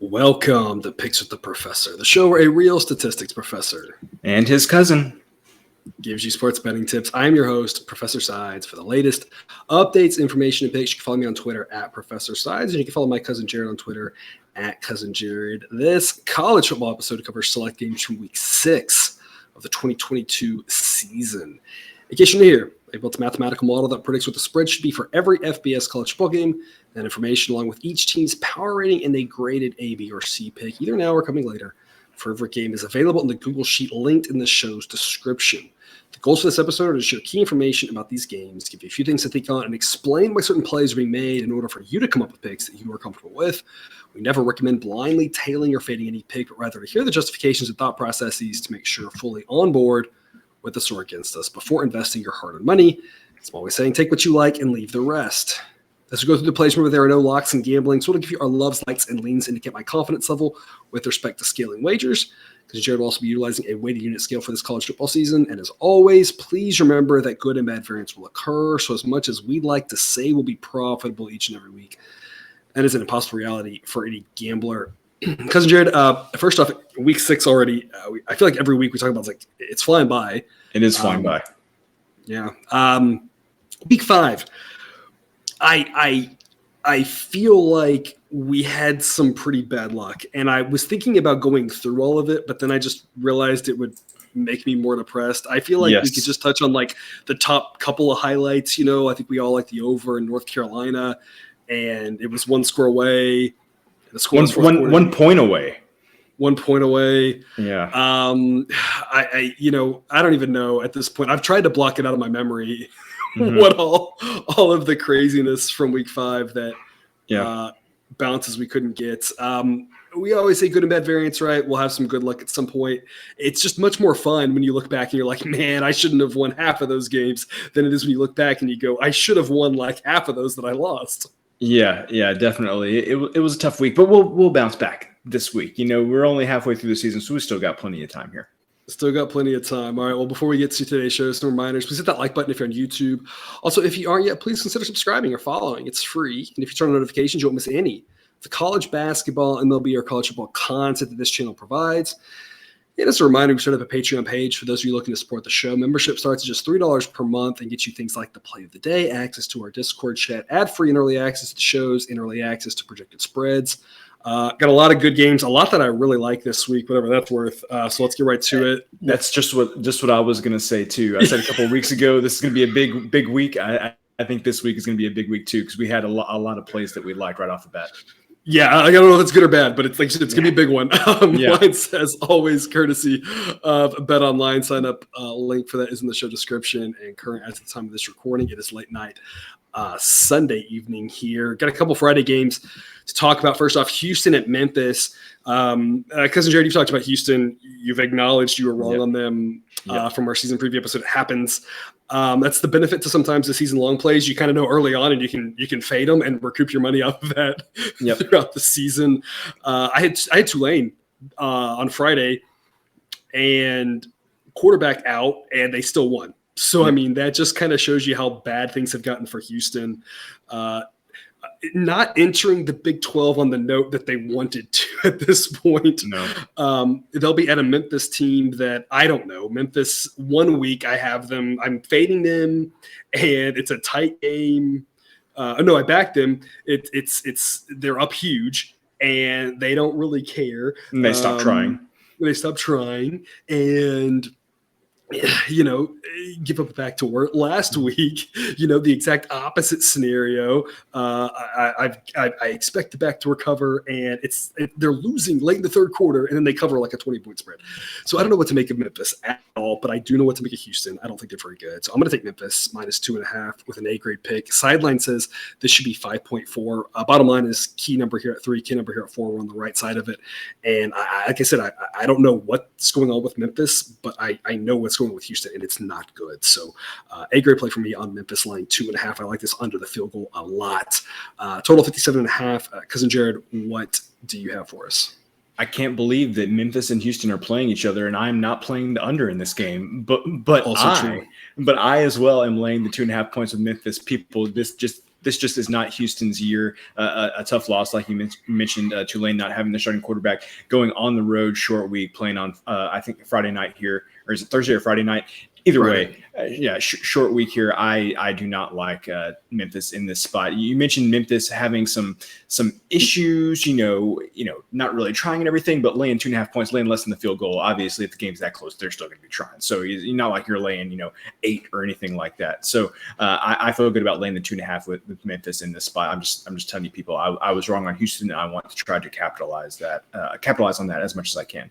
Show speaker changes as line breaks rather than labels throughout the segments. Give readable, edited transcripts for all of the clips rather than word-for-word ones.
Welcome to Picks with the Professor, the show where a real statistics professor
and his cousin
gives you sports betting tips. I'm your host, Professor Sides. For the latest updates, information, and picks, you can follow me on Twitter at Professor Sides, and you can follow my cousin Jared on Twitter at Cousin Jared. This college football episode covers select games from Week 6 of the 2022 season. In case you're new here, I built a mathematical model that predicts what the spread should be for every FBS college football game. That information, along with each team's power rating and a graded A, B, or C pick, either now or coming later, for every game is available in the Google Sheet linked in the show's description. The goals for this episode are to share key information about these games, give you a few things to think on, and explain why certain plays are being made in order for you to come up with picks that you are comfortable with. We never recommend blindly tailing or fading any pick, but rather to hear the justifications and thought processes to make sure you're fully on board with the story against us before investing your hard-earned money. As I'm always saying, take what you like and leave the rest. As we go through the plays, remember there are no locks in gambling, so we'll give you our loves, likes, and leans indicate my confidence level with respect to scaling wagers, because Jared will also be utilizing a weighted unit scale for this college football season. And as always, please remember that good and bad variance will occur, so as much as we'd like to say we'll be profitable each and every week, that is an impossible reality for any gambler. Cousin Jared, first off, Week 6 already, I feel like every week we talk about it's flying by.
It is flying by.
Yeah. Week 5. I feel like we had some pretty bad luck, and I was thinking about going through all of it, but then I just realized it would make me more depressed. I feel like we could just touch on the top couple of highlights. I think we all like the over in North Carolina, and it was one score away. The score was
1 point away.
1 point away.
Yeah.
I don't even know at this point. I've tried to block it out of my memory. What all of the craziness from Week 5 that bounces we couldn't get. We always say good and bad variance, right? We'll have some good luck at some point. It's just much more fun when you look back and you're like, man, I shouldn't have won half of those games than it is when you look back and you go, I should have won half of those that I lost.
Yeah, definitely. It was a tough week, but we'll bounce back this week. We're only halfway through the season, so we still got plenty of time here.
Still got plenty of time. All right, well, before we get to today's show, some reminders. Please hit that like button if you're on YouTube. Also, if you aren't yet, please consider subscribing or following. It's free. And if you turn on notifications, you won't miss any. The college basketball and MLB or college football content that this channel provides. And as a reminder, we started up a Patreon page for those of you looking to support the show. Membership starts at just $3 per month and gets you things like the play of the day, access to our Discord chat, ad-free and early access to shows, and early access to projected spreads. Got a lot of good games, a lot that I really like this week, whatever that's worth. So let's get right to it.
That's just what I was going to say too. I said a couple of weeks ago, this is going to be a big week. I think this week is going to be a big week too, because we had a lot of plays that we like right off the bat.
Yeah, I don't know if it's good or bad, but it's going to be a big one. Mine says always courtesy of Bet Online. Sign up link for that is in the show description. And current at the time of this recording, it is late night Sunday evening here. Got a couple Friday games to talk about. First off, Houston at Memphis. Cousin Jared, you've talked about Houston. You've acknowledged you were wrong on them from our season preview episode. It happens. That's the benefit to sometimes the season long plays. You kind of know early on, and you can fade them and recoup your money off of that throughout the season. I had Tulane on Friday, and quarterback out, and they still won. So, I mean, that just kind of shows you how bad things have gotten for Houston. Not entering the Big 12 on the note that they wanted to at this point. No. They'll be at a Memphis team that I don't know. Memphis, 1 week I have them. I'm fading them, and it's a tight game. I backed them. They're up huge, and they don't really care.
And they stop trying.
And give up back to work last week, the exact opposite scenario. I expect the back to recover, and they're losing late in the third quarter, and then they cover a 20-point spread. So I don't know what to make of Memphis at all, but I do know what to make of Houston. I don't think they're very good. So I'm going to take Memphis minus 2.5 with an A-grade pick. Sideline says this should be 5.4. Bottom line is key number here at 3, key number here at 4. We're on the right side of it. And like I said, I don't know what's going on with Memphis, but I know what's going on with Houston, and it's not good. So A-grade play for me on Memphis line 2.5. I like this under the field goal a lot. Total 57.5. Cousin Jared, what do you have for us?
I can't believe that Memphis and Houston are playing each other, and I'm not playing the under in this game. But I as well am laying the 2.5 points with Memphis. People, this just is not Houston's year. A tough loss, like you mentioned, Tulane not having the starting quarterback, going on the road, short week, playing on, I think, Friday night here, or is it Thursday or Friday night? Either way, short week here. I do not like Memphis in this spot. You mentioned Memphis having some issues, not really trying and everything, but laying 2.5 points, laying less than the field goal. Obviously, if the game's that close, they're still going to be trying. So you're not like you're laying 8 or anything like that. So I feel good about laying the 2.5 with Memphis in this spot. I'm just telling you people, I was wrong on Houston, and I want to try to capitalize on that as much as I can.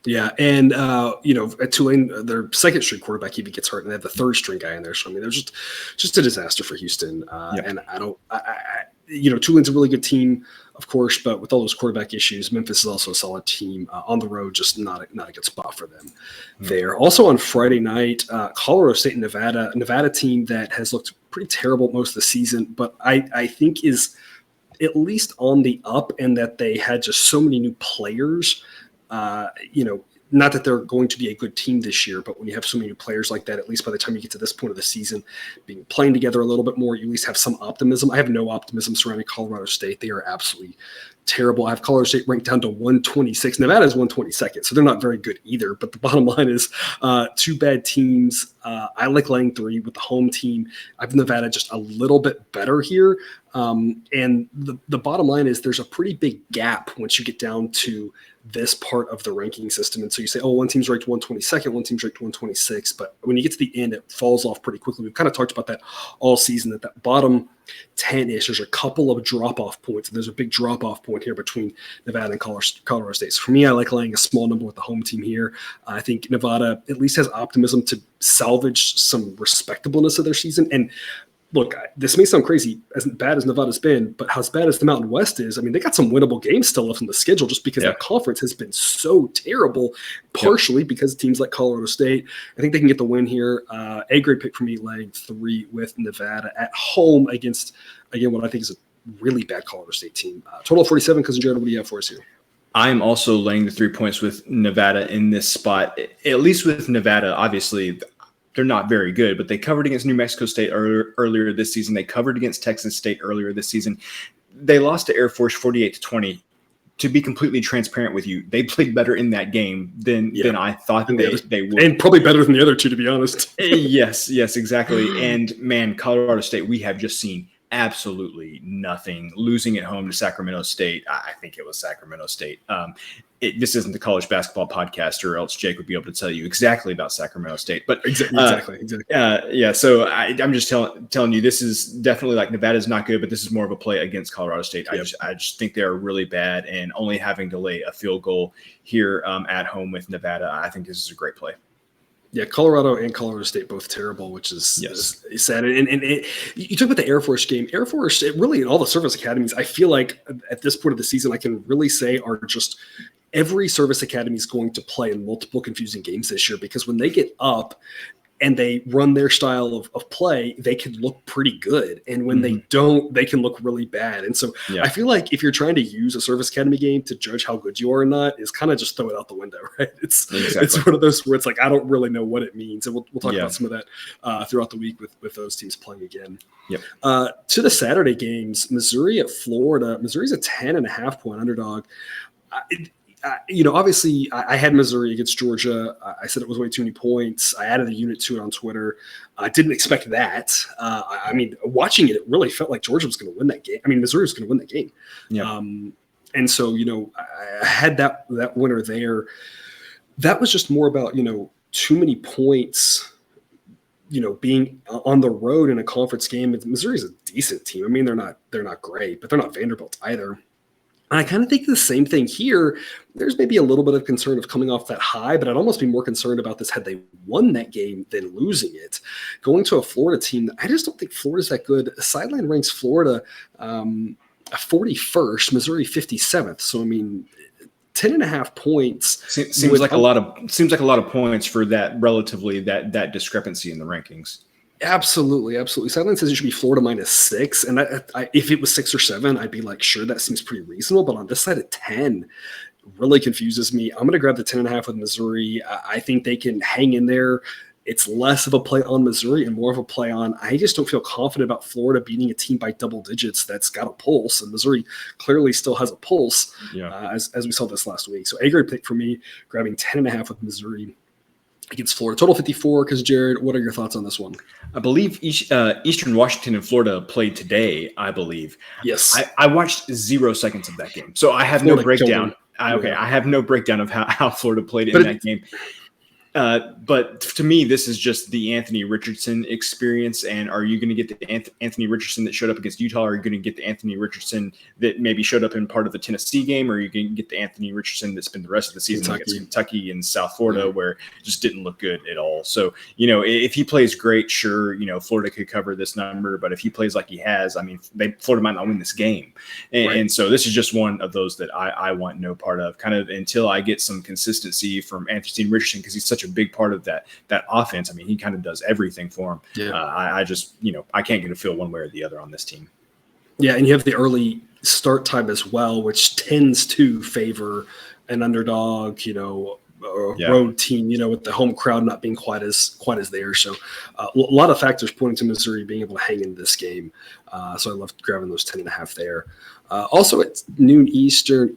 Yeah, and at Tulane, their second string quarterback even gets hurt, and they have the third string guy in there. So I mean, they're just a disaster for Houston. And Tulane's a really good team, of course, but with all those quarterback issues, Memphis is also a solid team on the road. Just not a good spot for them there. Also on Friday night, Colorado State and Nevada team that has looked pretty terrible most of the season, but I think is at least on the up, and that they had just so many new players. Not that they're going to be a good team this year, but when you have so many new players like that, at least by the time you get to this point of the season, playing together a little bit more, you at least have some optimism. I have no optimism surrounding Colorado State. They are absolutely terrible. I have Colorado State ranked down to 126. Nevada is 122nd, so they're not very good either. But the bottom line is two bad teams. I like laying 3 with the home team. I have Nevada just a little bit better here. And the bottom line is there's a pretty big gap once you get down to this part of the ranking system. And so you say, one team's ranked 122nd, one team's ranked 126. But when you get to the end, it falls off pretty quickly. We've kind of talked about that all season, that bottom 10-ish, there's a couple of drop-off points. And there's a big drop-off point here between Nevada and Colorado State. So for me, I like laying a small number with the home team here. I think Nevada at least has optimism to salvage some respectableness of their season. And look, this may sound crazy, as bad as Nevada's been, but as bad as the Mountain West is, I mean, they got some winnable games still left in the schedule just because that conference has been so terrible, partially because teams like Colorado State. I think they can get the win here. A grade pick for me, laying 3 with Nevada at home against, again, what I think is a really bad Colorado State team. Total 47, Cousin Jared, what do you have for us here?
I am also laying the 3 points with Nevada in this spot, at least with Nevada. Obviously, they're not very good, but they covered against New Mexico State earlier this season. They covered against Texas State earlier this season. They lost to Air Force 48-20. To be completely transparent with you, they played better in that game than I thought they would.
And probably better than the other two, to be honest.
Yes, exactly. And man, Colorado State, we have just seen absolutely nothing. Losing at home to Sacramento State. I think it was Sacramento State. This isn't the college basketball podcast, or else Jake would be able to tell you exactly about Sacramento State. But
exactly.
So I'm just telling you, this is definitely like Nevada's not good, but this is more of a play against Colorado State. I just think they're really bad, and only having to lay a field goal here at home with Nevada, I think this is a great play.
Yeah, Colorado and Colorado State both terrible, which is sad. And you talk about the Air Force game. Air Force, really, in all the service academies, I feel like at this point of the season, I can really say are just every service academy is going to play in multiple confusing games this year, because when they get up and they run their style of play, they can look pretty good. And when they don't, they can look really bad. And so I feel like if you're trying to use a service academy game to judge how good you are or not, is kind of just throw it out the window, right? It's one of those where it's like, I don't really know what it means. And we'll talk about some of that throughout the week with those teams playing again. To the Saturday games, Missouri at Florida. Missouri's a 10.5 point underdog. Obviously I had Missouri against Georgia. I said it was way too many points. I added a unit to it on Twitter. I didn't expect that. Watching it really felt like Georgia was going to win that game. Missouri was going to win that game. And so, I had that winner there. That was just more about, too many points, being on the road in a conference game. Missouri's a decent team. They're not great, but they're not Vanderbilt either. I kind of think the same thing here. There's maybe a little bit of concern of coming off that high, but I'd almost be more concerned about this had they won that game than losing it. Going to a Florida team, I just don't think Florida's that good. Sideline ranks Florida 41st, Missouri 57th. So 10.5 points
seems like a lot of points for that relatively that discrepancy in the rankings.
Absolutely. Sideline says it should be Florida -6, and if it was 6 or 7, I'd be like, sure, that seems pretty reasonable. But on this side at 10, really confuses me. I'm going to grab the 10.5 with Missouri. I think they can hang in there it's less of a play on Missouri and more of a play on, I just don't feel confident about Florida beating a team by double digits that's got a pulse, and Missouri clearly still has a pulse, as we saw this last week. So A-grade pick for me, grabbing 10.5 with Missouri against Florida. Total 54, because Jared, what are your thoughts on this one?
I believe Eastern Washington and Florida played today, I believe.
Yes.
I watched 0 seconds of that game, so I have no breakdown. I have no breakdown of how Florida played in that game. But to me, this is just the Anthony Richardson experience. And are you going to get the Anthony Richardson that showed up against Utah? Or are you going to get the Anthony Richardson that maybe showed up in part of the Tennessee game? Or are you going to get the Anthony Richardson that spent the rest of the season against Kentucky and South Florida, where it just didn't look good at all? So, if he plays great, sure, Florida could cover this number. But if he plays like he has, Florida might not win this game. And so this is just one of those that I want no part of, kind of until I get some consistency from Anthony Richardson, because he's such a big part of that offense. He kind of does everything for him. I just, I can't get a feel one way or the other on this team.
Yeah, and you have the early start time as well, which tends to favor an underdog, road team, with the home crowd not being quite as there. So a lot of factors pointing to Missouri being able to hang in this game. So I love grabbing those 10.5 there. Also at noon Eastern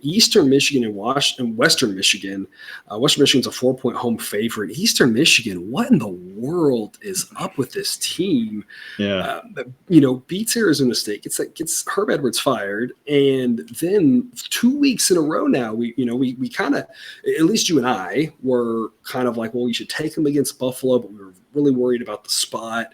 Michigan and Western Michigan. Western Michigan's a 4-point home favorite. Eastern Michigan, what in the world is up with this team? Beats Arizona State, gets Herb Edwards fired, and then 2 weeks in a row now, we kind of, at least you and I were kind of like, well, we should take them against Buffalo, but we were really worried about the spot.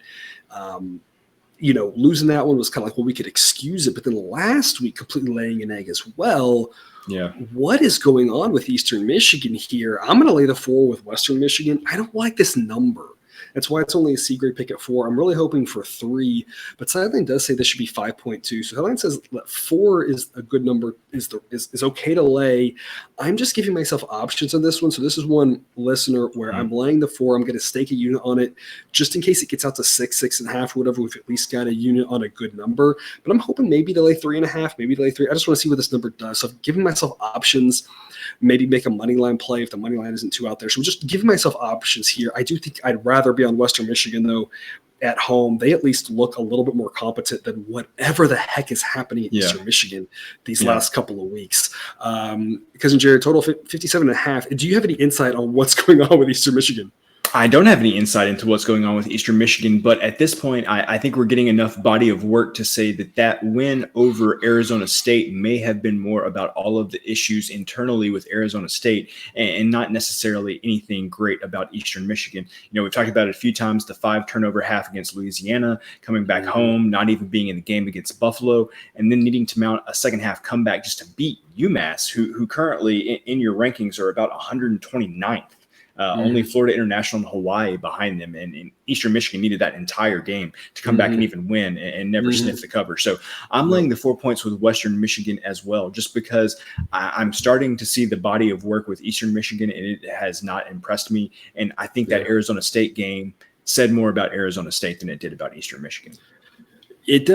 Losing that one was kind of like, well, we could excuse it. But then last week, completely laying an egg as well. Yeah. What is going on with Eastern Michigan here? I'm going to lay the 4 with Western Michigan. I don't like this number. That's why it's only a C-grade pick at 4. I'm really hoping for 3, but Sideline does say this should be 5.2. So Sideline says that 4 is a good number, is okay to lay. I'm just giving myself options on this one. So this is one listener where I'm laying the 4. I'm going to stake a unit on it just in case it gets out to 6, 6.5, or whatever. We've at least got a unit on a good number, but I'm hoping maybe to lay 3.5, maybe to lay 3. I just want to see what this number does. So I'm giving myself options. Maybe make a money line play if the money line isn't too out there. So I'm just giving myself options here. I do think I'd rather be on Western Michigan, though, at home. They at least look a little bit more competent than whatever the heck is happening at Eastern Michigan these last couple of weeks. Cousin Jared, total 57.5. Do you have any insight on what's going on with Eastern Michigan?
I don't have any insight into what's going on with Eastern Michigan, but at this point, I think we're getting enough body of work to say that win over Arizona State may have been more about all of the issues internally with Arizona State and not necessarily anything great about Eastern Michigan. We've talked about it a few times, the 5-turnover half against Louisiana, coming back home, not even being in the game against Buffalo, and then needing to mount a second half comeback just to beat UMass, who currently in your rankings are about 129th. Only Florida International and Hawaii behind them, and Eastern Michigan needed that entire game to come back and even win and never sniff the cover. So I'm laying the 4 points with Western Michigan as well, just because I'm starting to see the body of work with Eastern Michigan, and it has not impressed me. And I think that Arizona State game said more about Arizona State than it did about Eastern Michigan.
It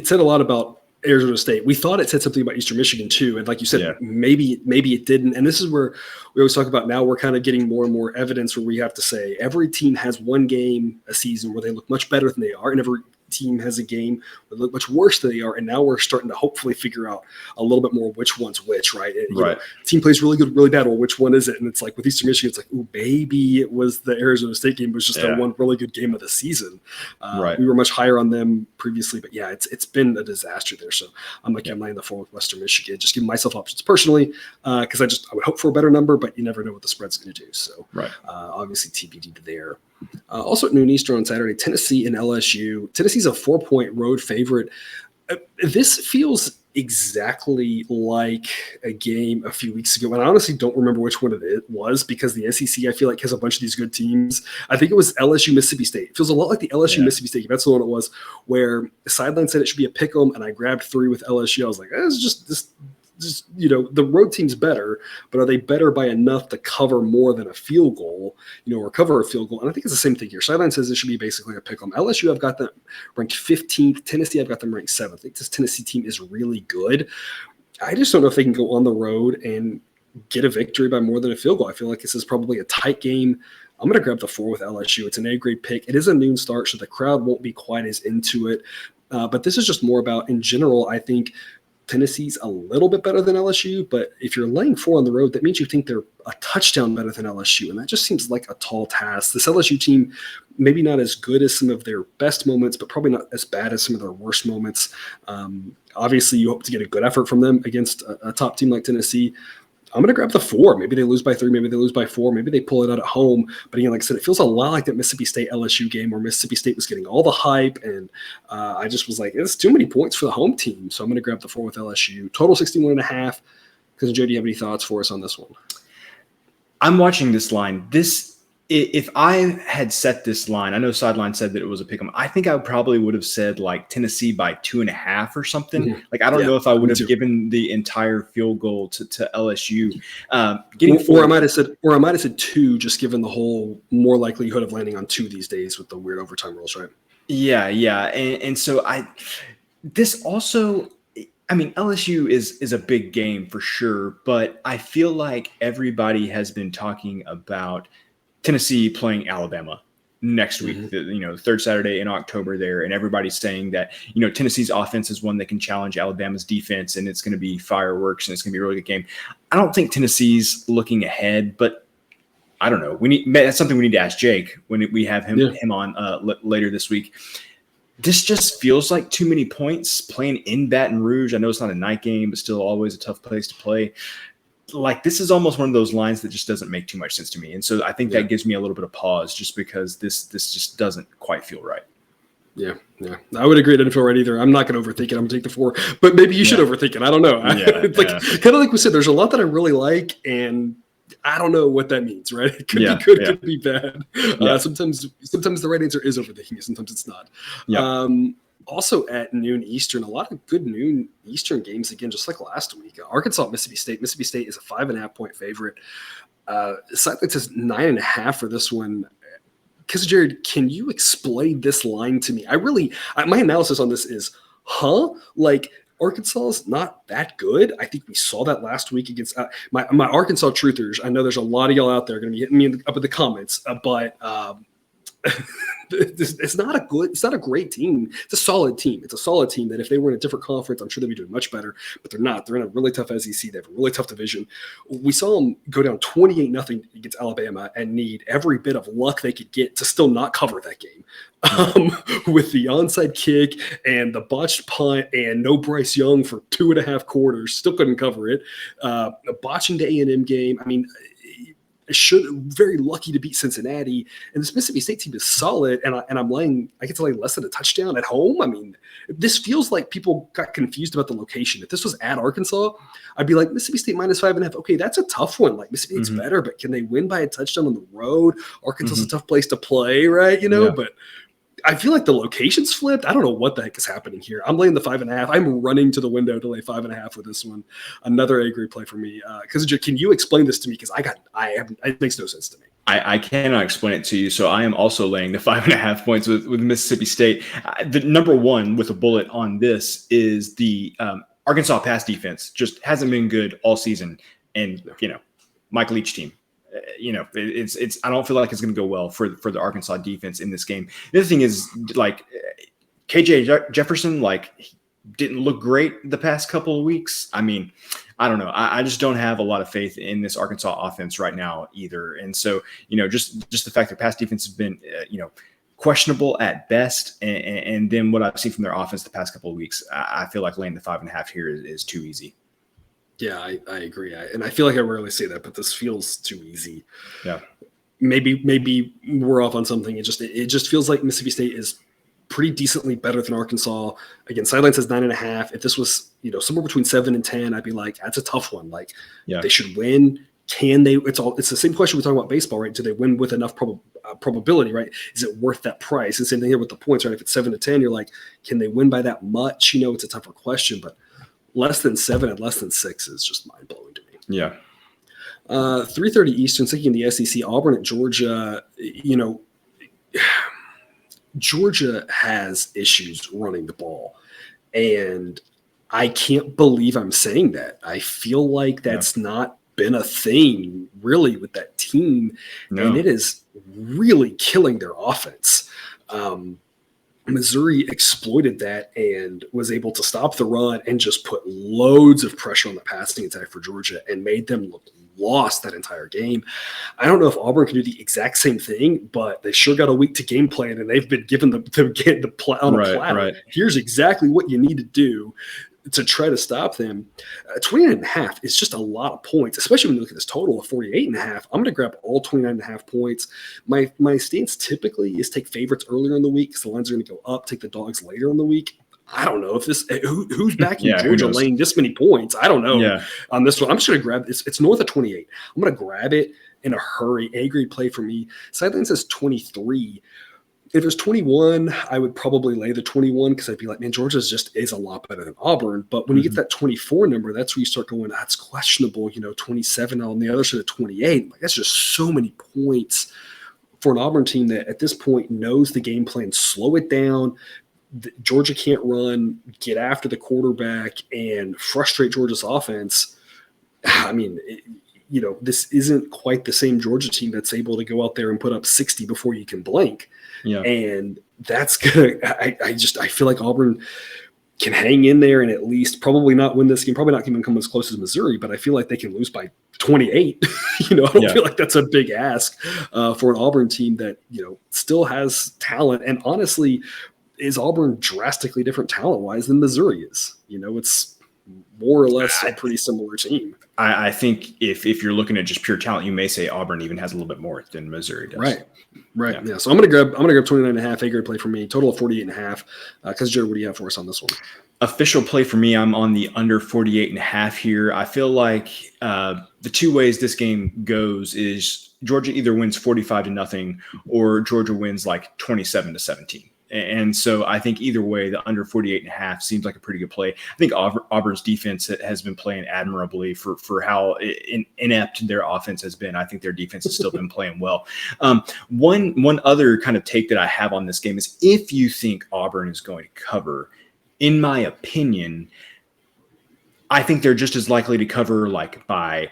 said a lot about Arizona State. We thought it said something about Eastern Michigan too. And like you said, maybe it didn't. And this is where we always talk about, now we're kind of getting more and more evidence where we have to say every team has one game a season where they look much better than they are, and every team has a game that look much worse than they are. And now we're starting to hopefully figure out a little bit more which one's which, right? Team plays really good, really bad. Well, which one is it? And it's like with Eastern Michigan, it's like, oh, maybe it was the Arizona State game. It was just that one really good game of the season. We were much higher on them previously, but it's been a disaster there. So I'm laying the 4 with Western Michigan, just giving myself options personally, because I would hope for a better number, but you never know what the spread's going to do. So obviously TBD there. Also at noon Eastern on Saturday, Tennessee and LSU. Tennessee's a 4-point road favorite. This feels exactly like a game a few weeks ago, and I honestly don't remember which one it was, because the SEC, I feel like, has a bunch of these good teams. I think it was LSU Mississippi State. It feels a lot like the LSU Mississippi State game. That's the one it was, where the Sideline said it should be a pick 'em, and I grabbed 3 with LSU. I was like, it's just this. The road team's better, but are they better by enough to cover more than a field goal, or cover a field goal? And I think it's the same thing here. Sideline says it should be basically a pick 'em. LSU, I've got them ranked 15th. Tennessee, I've got them ranked 7th. I think this Tennessee team is really good. I just don't know if they can go on the road and get a victory by more than a field goal. I feel like this is probably a tight game. I'm going to grab the 4 with LSU. It's an A-grade pick. It is a noon start, so the crowd won't be quite as into it. But this is just more about, in general, I think Tennessee's a little bit better than LSU, but if you're laying 4 on the road, that means you think they're a touchdown better than LSU, and that just seems like a tall task. This LSU team, maybe not as good as some of their best moments, but probably not as bad as some of their worst moments. Obviously, you hope to get a good effort from them against a top team like Tennessee. I'm going to grab the 4. Maybe they lose by 3. Maybe they lose by 4. Maybe they pull it out at home. But again, like I said, it feels a lot like that Mississippi State LSU game where Mississippi State was getting all the hype. And I just was like, it's too many points for the home team. So I'm going to grab the 4 with LSU. Total 61.5. Because, Joe, do you have any thoughts for us on this one?
I'm watching this line. If I had set this line, I know Sideline said that it was a pick 'em. I think I probably would have said like Tennessee by 2.5 or something.
Mm-hmm.
Like I don't know if I would have given the entire field goal to LSU.
Or I might have said 2, just given the whole more likelihood of landing on 2 these days with the weird overtime rules, right?
Yeah, and so LSU is a big game for sure, but I feel like everybody has been talking about Tennessee playing Alabama next week,
mm-hmm.
the third Saturday in October there. And everybody's saying that, Tennessee's offense is one that can challenge Alabama's defense and it's going to be fireworks and it's going to be a really good game. I don't think Tennessee's looking ahead, but I don't know. That's something we need to ask Jake when we have him on later this week. This just feels like too many points playing in Baton Rouge. I know it's not a night game, but still always a tough place to play. Like this is almost one of those lines that just doesn't make too much sense to me. And so I think that gives me a little bit of pause just because this just doesn't quite feel right.
Yeah. I would agree. It didn't feel right either. I'm not going to overthink it. I'm going to take the 4, but maybe you should overthink it. I don't know. It's kind of like we said, there's a lot that I really like and I don't know what that means, right? It could be good, it could be bad. Sometimes the right answer is overthinking it. Sometimes it's not. Also at noon Eastern, a lot of good noon Eastern games again, just like last week. Arkansas, Mississippi State. Mississippi State is a 5.5 point favorite. Sideline says 9.5 for this one. Because Jared, can you explain this line to me? My analysis on this is, like Arkansas is not that good. I think we saw that last week against my Arkansas truthers. I know there's a lot of y'all out there going to be hitting me up in the comments, but it's not a great team. It's a solid team. It's a solid team that if they were in a different conference, I'm sure they'd be doing much better, but they're not. They're in a really tough SEC. They have a really tough division. We saw them go down 28-0 against Alabama and need every bit of luck they could get to still not cover that game. With the onside kick and the botched punt and no Bryce Young for 2.5 quarters, still couldn't cover it. Botching the A&M game. I mean, very lucky to beat Cincinnati, and this Mississippi State team is solid. And I get to lay less than a touchdown at home. I mean, this feels like people got confused about the location. If this was at Arkansas, I'd be like Mississippi State minus 5.5. Okay, that's a tough one. Like Mississippi State's better, but can they win by a touchdown on the road? Arkansas is a tough place to play, right? But I feel like the location's flipped. I don't know what the heck is happening here. I'm laying the 5.5. I'm running to the window to lay 5.5 with this one. Another A-grade play for me. Can you explain this to me? Because it makes no sense to me.
I cannot explain it to you. So I am also laying the 5.5 points with Mississippi State. The number one with a bullet on this is the Arkansas pass defense just hasn't been good all season. And, Mike Leach team. It's. I don't feel like it's going to go well for the Arkansas defense in this game. The other thing is, like, KJ Jefferson, like, he didn't look great the past couple of weeks. I mean, I don't know. I just don't have a lot of faith in this Arkansas offense right now either. And so, just the fact that pass defense has been, questionable at best, and then what I've seen from their offense the past couple of weeks, I feel like laying the 5.5 here is too easy.
Yeah, I agree. And I feel like I rarely say that, but this feels too easy.
Yeah.
Maybe we're off on something. It just feels like Mississippi State is pretty decently better than Arkansas. Again, Sideline says 9.5. If this was, somewhere between 7 and 10, I'd be like, that's a tough one. Like, they should win. Can they? It's the same question we talk about baseball, right? Do they win with enough probability, right? Is it worth that price? And same thing here with the points, right? If it's 7 to 10, you're like, can they win by that much? It's a tougher question, but less than 7 and less than 6 is just mind blowing to me.
Yeah.
3:30 Eastern, thinking the SEC, Auburn at Georgia. Georgia has issues running the ball, and I can't believe I'm saying that. I feel like that's not been a thing really with that team, and it is really killing their offense. Missouri exploited that and was able to stop the run and just put loads of pressure on the passing attack for Georgia and made them look lost that entire game. I don't know if Auburn can do the exact same thing, but they sure got a week to game plan, and they've been given the on a platter.
Right.
Here's exactly what you need to do to try to stop them. 29.5 is just a lot of points, especially when you look at this total of 48.5. I'm going to grab all 29.5 points. My stance typically is take favorites earlier in the week because the lines are going to go up, take the dogs later in the week. I don't know if this who's backing Georgia laying this many points. I don't know on this one. I'm just going to grab this. It's north of 28. I'm going to grab it in a hurry. A-grade play for me. Sideline says 23. If it was 21, I would probably lay the 21 because I'd be like, man, Georgia's just is a lot better than Auburn. But when you get that 24 number, that's where you start going, that's questionable. 27 on the other side of 28. Like, that's just so many points for an Auburn team that at this point knows the game plan, slow it down. Georgia can't run, get after the quarterback, and frustrate Georgia's offense. I mean, this isn't quite the same Georgia team that's able to go out there and put up 60 before you can blink. Yeah. And that's gonna. I feel like Auburn can hang in there and at least probably not win this game. Probably not even come as close as Missouri, but I feel like they can lose by 28. I don't feel like that's a big ask for an Auburn team that still has talent. And honestly, is Auburn drastically different talent-wise than Missouri is? It's more or less a pretty similar team.
I think if you're looking at just pure talent, you may say Auburn even has a little bit more than Missouri does.
Right. Yeah. So I'm gonna grab 29.5. A-grade play for me. Total of 48.5. Because Jared, what do you have for us on this one?
Official play for me. I'm on the under 48.5 here. I feel like the two ways this game goes is Georgia either wins 45-0 or Georgia wins like 27-17. And so I think either way, the under 48.5 seems like a pretty good play. I think Auburn's defense has been playing admirably for how inept their offense has been. I think their defense has still been playing well. One other kind of take that I have on this game is if you think Auburn is going to cover, in my opinion, I think they're just as likely to cover like by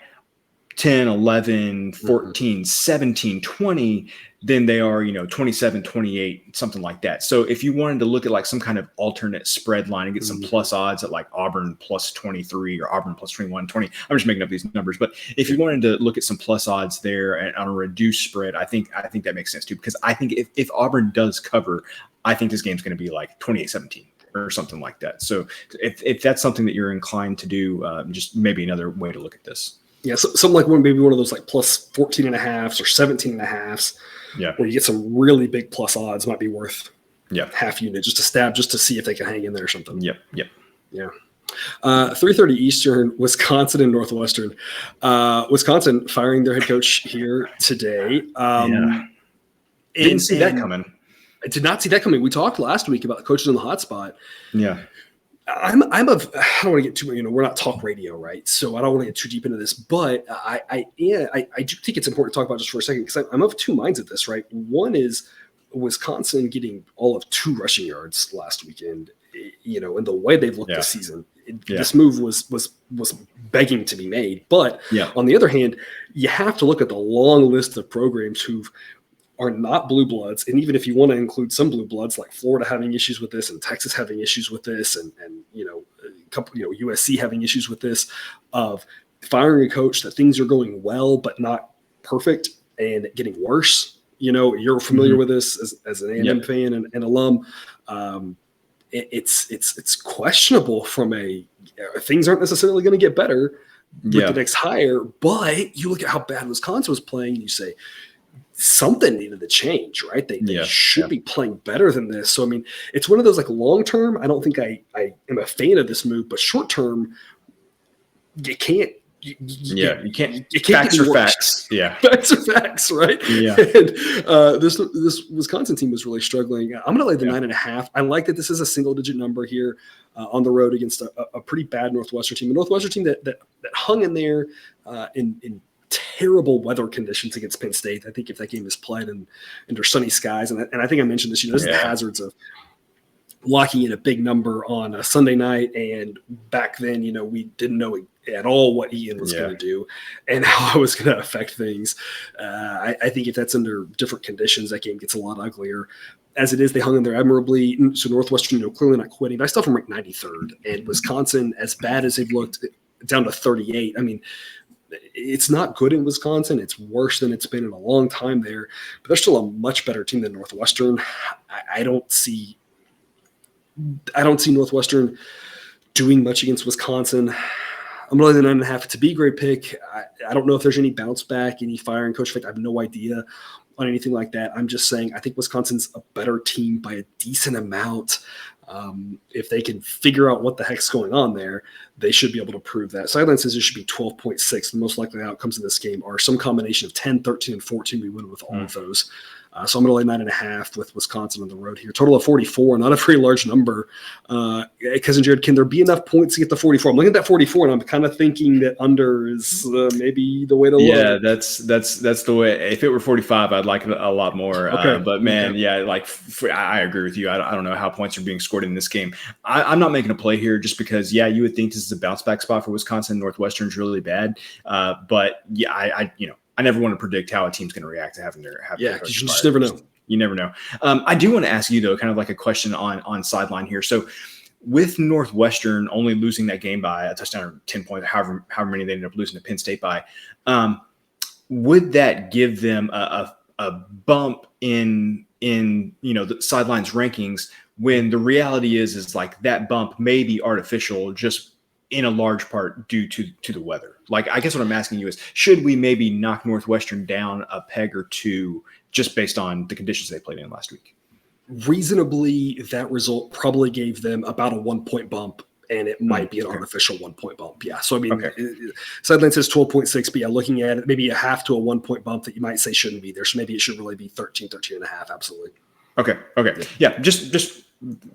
10, 11, 14, 17, 20 than they are, 27, 28, something like that. So if you wanted to look at like some kind of alternate spread line and get some plus odds at like Auburn plus 23 or Auburn plus 21, 20, I'm just making up these numbers. But if you wanted to look at some plus odds there and on a reduced spread, I think that makes sense too, because I think if Auburn does cover, I think this game's going to be like 28-17 or something like that. So if that's something that you're inclined to do, just maybe another way to look at this.
Yeah, so something like maybe one of those like plus 14.5 or 17.5.
Yeah,
where you get some really big plus odds might be worth half unit just to stab just to see if they can hang in there or something.
Yep.
Yeah. 3:30 Eastern, Wisconsin and Northwestern. Wisconsin firing their head coach here today.
Didn't see that coming.
I did not see that coming. We talked last week about the coaches in the hot spot.
Yeah.
I don't want to get too, we're not talk radio, right? So I don't want to get too deep into this, but I do think it's important to talk about just for a second because I'm of two minds at this, right? One is Wisconsin getting all of 2 rushing yards last weekend, and the way they've looked this season. This move was begging to be made. But on the other hand, you have to look at the long list of programs who are not blue bloods. And even if you want to include some blue bloods like Florida having issues with this and Texas having issues with this and a couple, USC having issues with this of firing a coach that things are going well, but not perfect and getting worse. You're familiar with this as an A&M fan and alum. It's questionable from things aren't necessarily going to get better with the next hire, but you look at how bad Wisconsin was playing and you say, something needed to change, right? They should be playing better than this. So, it's one of those like long term. I don't think I am a fan of this move, but short term, you can't.
You can't.
Facts
are facts. Yeah,
facts are facts, right?
Yeah.
And this Wisconsin team was really struggling. I'm going to lay the 9.5. I like that this is a single digit number here on the road against a pretty bad Northwestern team. A Northwestern team that hung in there in terrible weather conditions against Penn State. I think if that game is played under sunny skies, and I think I mentioned this, there's the hazards of locking in a big number on a Sunday night. And back then, we didn't know at all what Ian was going to do and how it was going to affect things. I think if that's under different conditions, that game gets a lot uglier. As it is, they hung in there admirably. So Northwestern, clearly not quitting. But I still have them ranked 93rd. And Wisconsin, as bad as they've looked, down to 38. I mean, it's not good in Wisconsin. It's worse than it's been in a long time there. But they're still a much better team than Northwestern. I don't see Northwestern doing much against Wisconsin. I'm going to lay the 9.5. It's a B grade pick. I don't know if there's any bounce back, any firing coach effect. I have no idea on anything like that. I'm just saying I think Wisconsin's a better team by a decent amount. If they can figure out what the heck's going on there, they should be able to prove that. Sideline says it should be 12.6. The most likely outcomes in this game are some combination of 10, 13, and 14. We win with all of those. So I'm going to lay 9.5 with Wisconsin on the road here. Total of 44, not a very large number. Cousin Jared, can there be enough points to get to 44? I'm looking at that 44, and I'm kind of thinking that under is maybe the way to look.
Yeah, that's the way. If it were 45, I'd like it a lot more.
Okay.
But man, I agree with you. I don't know how points are being scored in this game. I'm not making a play here just because, you would think this is a bounce back spot for Wisconsin. Northwestern's really bad. But I never want to predict how a team's going to react to having their
you just never know.
You never know. I do want to ask you though, kind of like a question on sideline here. So with Northwestern only losing that game by a touchdown or 10 points, however many they ended up losing to Penn State by, would that give them a bump in the sidelines rankings when the reality is like that bump may be artificial just in a large part due to the weather? Like, I guess what I'm asking you is, should we maybe knock Northwestern down a peg or two just based on the conditions they played in last week?
Reasonably, that result probably gave them about a 1 point bump, and it might be an artificial 1 point bump. Yeah. So, I mean, sideline says 12.6, but looking at it, maybe a half to a 1 point bump that you might say shouldn't be there. So maybe it should really be 13 and a half. Absolutely.
Okay. Yeah. Just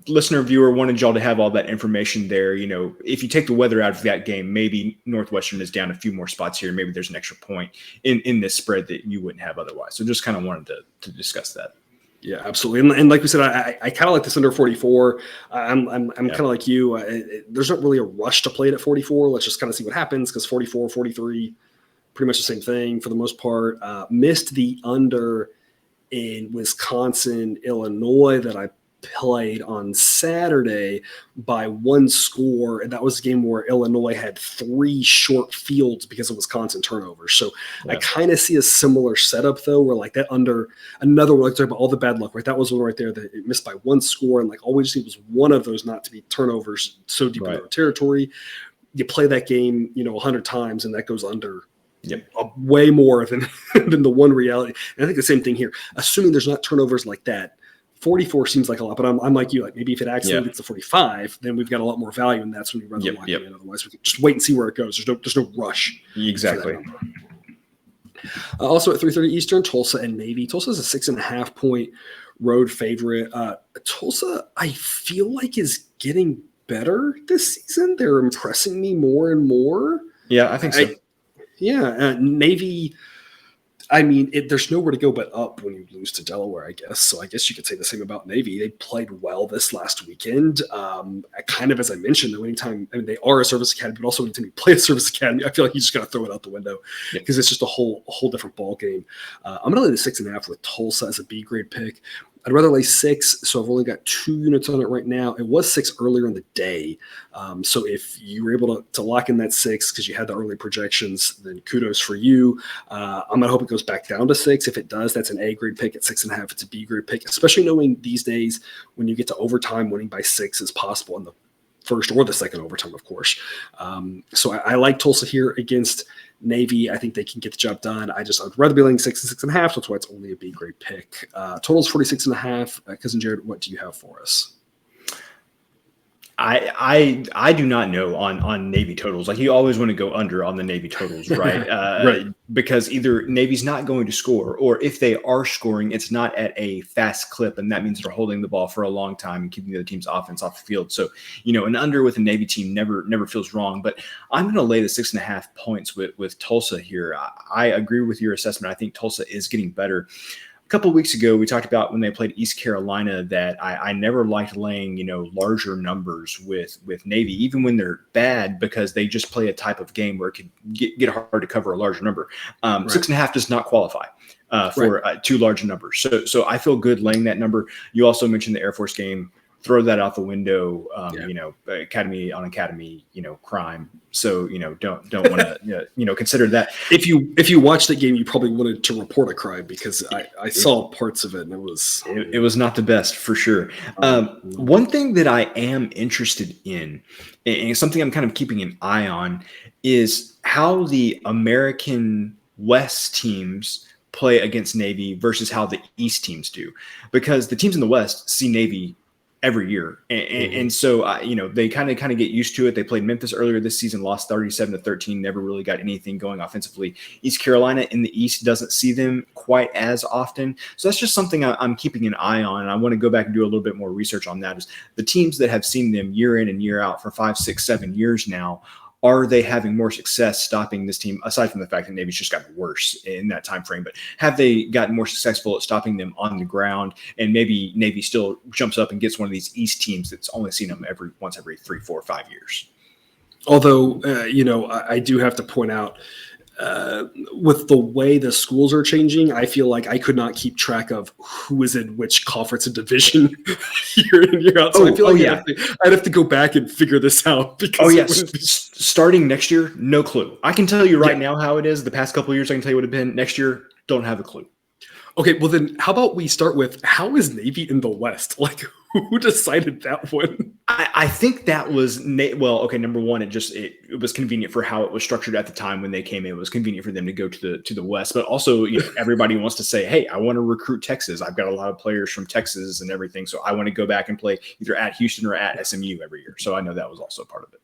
listener, viewer, wanted y'all to have all that information there. If you take the weather out of that game, maybe Northwestern is down a few more spots here. Maybe there's an extra point in this spread that you wouldn't have otherwise. So just kind of wanted to discuss that.
Yeah, absolutely. And like we said, I kind of like this under 44. I'm kind of like you. There's not really a rush to play it at 44. Let's just kind of see what happens, because 44, 43, pretty much the same thing for the most part. Missed the under in Wisconsin, Illinois that I played on Saturday by one score, and that was a game where Illinois had 3 short fields because of Wisconsin turnovers. So I kind of see a similar setup though, where like that under another one, like talking about all the bad luck, right? That was one right there that it missed by one score, and like all we just need was one of those not to be turnovers so deep in our territory. You play that game, 100 times, and that goes under. Way more than the one reality. And I think the same thing here. Assuming there's not turnovers like that, 44 seems like a lot, but I'm like you. Like maybe if it accidentally gets to 45, then we've got a lot more value, and that's when you run the line in. Otherwise, we can just wait and see where it goes. There's no rush.
Exactly.
Also at 3:30 Eastern, Tulsa and Navy. Tulsa is a 6.5 point road favorite. Tulsa, I feel like, is getting better this season. They're impressing me more and more.
Yeah, I think so.
Navy, I mean, there's nowhere to go but up when you lose to Delaware, I guess. So I guess you could say the same about Navy. They played well this last weekend. Kind of as I mentioned, though, anytime, I mean, they are a service academy, but also anytime you play a service academy, I feel like you just got to throw it out the window because it's just a whole different ball game. I'm going to lay the 6.5 with Tulsa as a B grade pick. I'd rather lay 6, so I've only got 2 units on it right now. It was 6 earlier in the day. So if you were able to lock in that 6 because you had the early projections, then kudos for you. I'm going to hope it goes back down to 6. If it does, that's an A grade pick. At 6.5, it's a B grade pick, especially knowing these days when you get to overtime, winning by 6 is possible in the first or the second overtime, of course. So I like Tulsa here against Navy. I think they can get the job done. I'd rather be laying 6 and 6.5. That's why it's only a B grade pick. Total's 46.5. Cousin Jared, what do you have for us?
I do not know on Navy totals. Like, you always want to go under on the Navy totals, right?
Right.
Because either Navy's not going to score, or if they are scoring, it's not at a fast clip, and that means they're holding the ball for a long time and keeping the other team's offense off the field. So, an under with a Navy team never feels wrong. But I'm going to lay the 6.5 points with Tulsa here. I agree with your assessment. I think Tulsa is getting better. A couple of weeks ago, we talked about when they played East Carolina that I never liked laying, larger numbers with Navy, even when they're bad, because they just play a type of game where it could get hard to cover a larger number. Right. 6.5 does not qualify for too large a number. So I feel good laying that number. You also mentioned the Air Force game. Throw that out the window, academy on academy, crime. So, don't want to, consider that.
If you watched that game, you probably wanted to report a crime, because I saw parts of it and it was
not the best, for sure. One thing that I am interested in, and something I'm kind of keeping an eye on, is how the American West teams play against Navy versus how the East teams do, because the teams in the West see Navy every year. And so, they kind of get used to it. They played Memphis earlier this season, lost 37-13, never really got anything going offensively. East Carolina in the East doesn't see them quite as often. So that's just something I'm keeping an eye on. And I want to go back and do a little bit more research on that. Is the teams that have seen them year in and year out for 5, 6, 7 years now, are they having more success stopping this team, aside from the fact that Navy's just gotten worse in that time frame? But have they gotten more successful at stopping them on the ground? And maybe Navy still jumps up and gets one of these East teams that's only seen them once every 3, 4, 5 years.
Although, I do have to point out, with the way the schools are changing, I feel like I could not keep track of who is in which conference and division year in, year out. So I feel like I'd have to go back and figure this out. Because
starting next year, no clue. I can tell you right now how it is. The past couple of years, I can tell you what it's been. Next year, don't have a clue.
Okay, well then, how about we start with, how is Navy in the West? Like, who decided that one?
I think that was number one, it was convenient for how it was structured at the time when they came in. It was convenient for them to go to the West, but also everybody wants to say, hey, I want to recruit Texas. I've got a lot of players from Texas and everything, so I want to go back and play either at Houston or at SMU every year. So I know that was also part of it.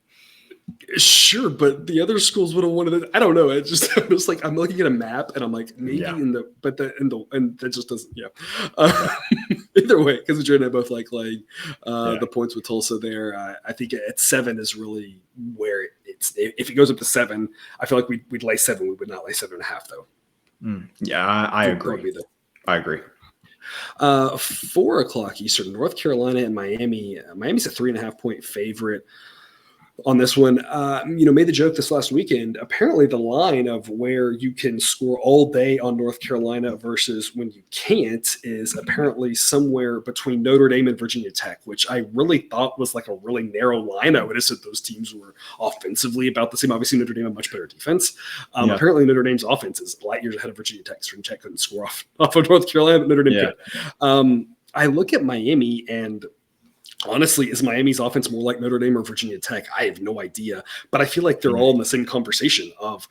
Sure, but the other schools would have wanted it. I don't know. It was like, I'm looking at a map and I'm like, maybe and that just doesn't. Either way, because Jordan and I both like the points with Tulsa there. I think at 7 is really where it's. If it goes up to 7, I feel like we'd lay 7. We would not lay 7.5 though.
I agree. I agree.
4 o'clock Eastern, North Carolina and Miami. Miami's a 3.5 point favorite on this one. Made the joke this last weekend. Apparently the line of where you can score all day on North Carolina versus when you can't is apparently somewhere between Notre Dame and Virginia Tech, which I really thought was like a really narrow line. I would have said those teams were offensively about the same. Obviously Notre Dame had much better defense. Apparently Notre Dame's offense is light years ahead of Virginia Tech. Virginia Tech couldn't score off of North Carolina, but Notre Dame could. I look at Miami, and honestly, is Miami's offense more like Notre Dame or Virginia Tech? I have no idea, but I feel like they're all in the same conversation of,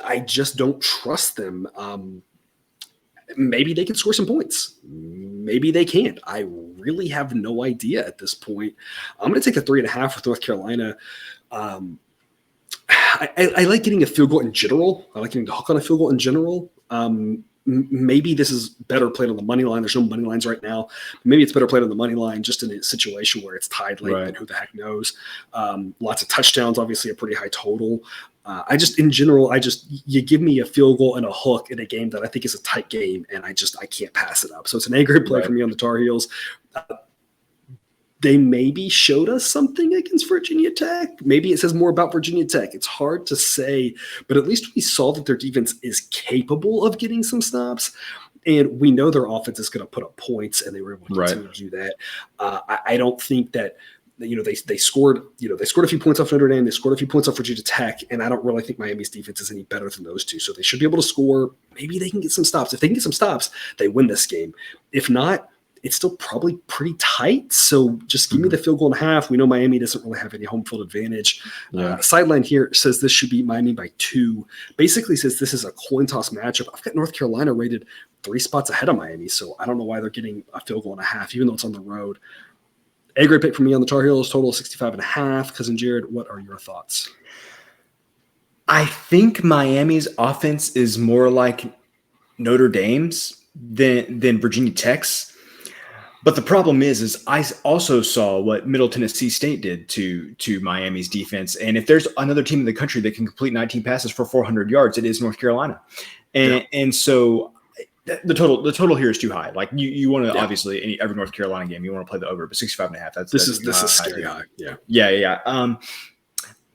I just don't trust them. Maybe they can score some points. Maybe they can't. I really have no idea at this point. I'm going to take a 3.5 with North Carolina. I like getting a field goal in general. I like getting the hook on a field goal in general. Maybe this is better played on the money line. There's no money lines right now. Maybe it's better played on the money line just in a situation where it's tied late and who the heck knows. Lots of touchdowns, obviously a pretty high total. You give me a field goal and a hook in a game that I think is a tight game, and I can't pass it up. So it's an A-grade play for me on the Tar Heels. They maybe showed us something against Virginia Tech. Maybe it says more about Virginia Tech. It's hard to say, but at least we saw that their defense is capable of getting some stops. And we know their offense is going to put up points, and they were able to continue to do that. I don't think that they scored a few points off Notre Dame. They scored a few points off Virginia Tech, and I don't really think Miami's defense is any better than those two. So they should be able to score. Maybe they can get some stops. If they can get some stops, they win this game. If not, it's still probably pretty tight. So just give me the field goal and a half. We know Miami doesn't really have any home field advantage. Sideline here says this should beat Miami by 2. Basically says this is a coin toss matchup. I've got North Carolina rated 3 spots ahead of Miami, so I don't know why they're getting a field goal and a half, even though it's on the road. A-grade pick for me on the Tar Heels, total 65.5. Cousin Jared, what are your thoughts?
I think Miami's offense is more like Notre Dame's than Virginia Tech's. But the problem is I also saw what Middle Tennessee State did to Miami's defense. And if there's another team in the country that can complete 19 passes for 400 yards, it is North Carolina. And so The total here is too high. Like you want to obviously every North Carolina game you want to play the over, but 65.5.
This is scary high.
Yeah.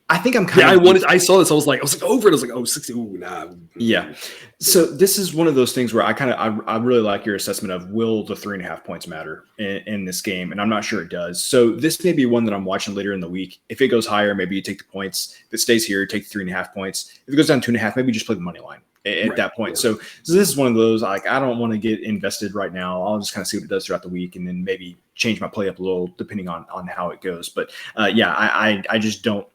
I think I'm
I saw this. I was like over it. I was like, 60. Ooh, nah.
Yeah. So this is one of those things where I really like your assessment of will the 3.5 points matter in this game, and I'm not sure it does. So this may be one that I'm watching later in the week. If it goes higher, maybe you take the points. If it stays here, take the 3.5 points. If it goes down 2.5, maybe you just play the money line at that point. So this is one of those, like, I don't want to get invested right now. I'll just kind of see what it does throughout the week and then maybe change my play up a little depending on how it goes. But I just don't.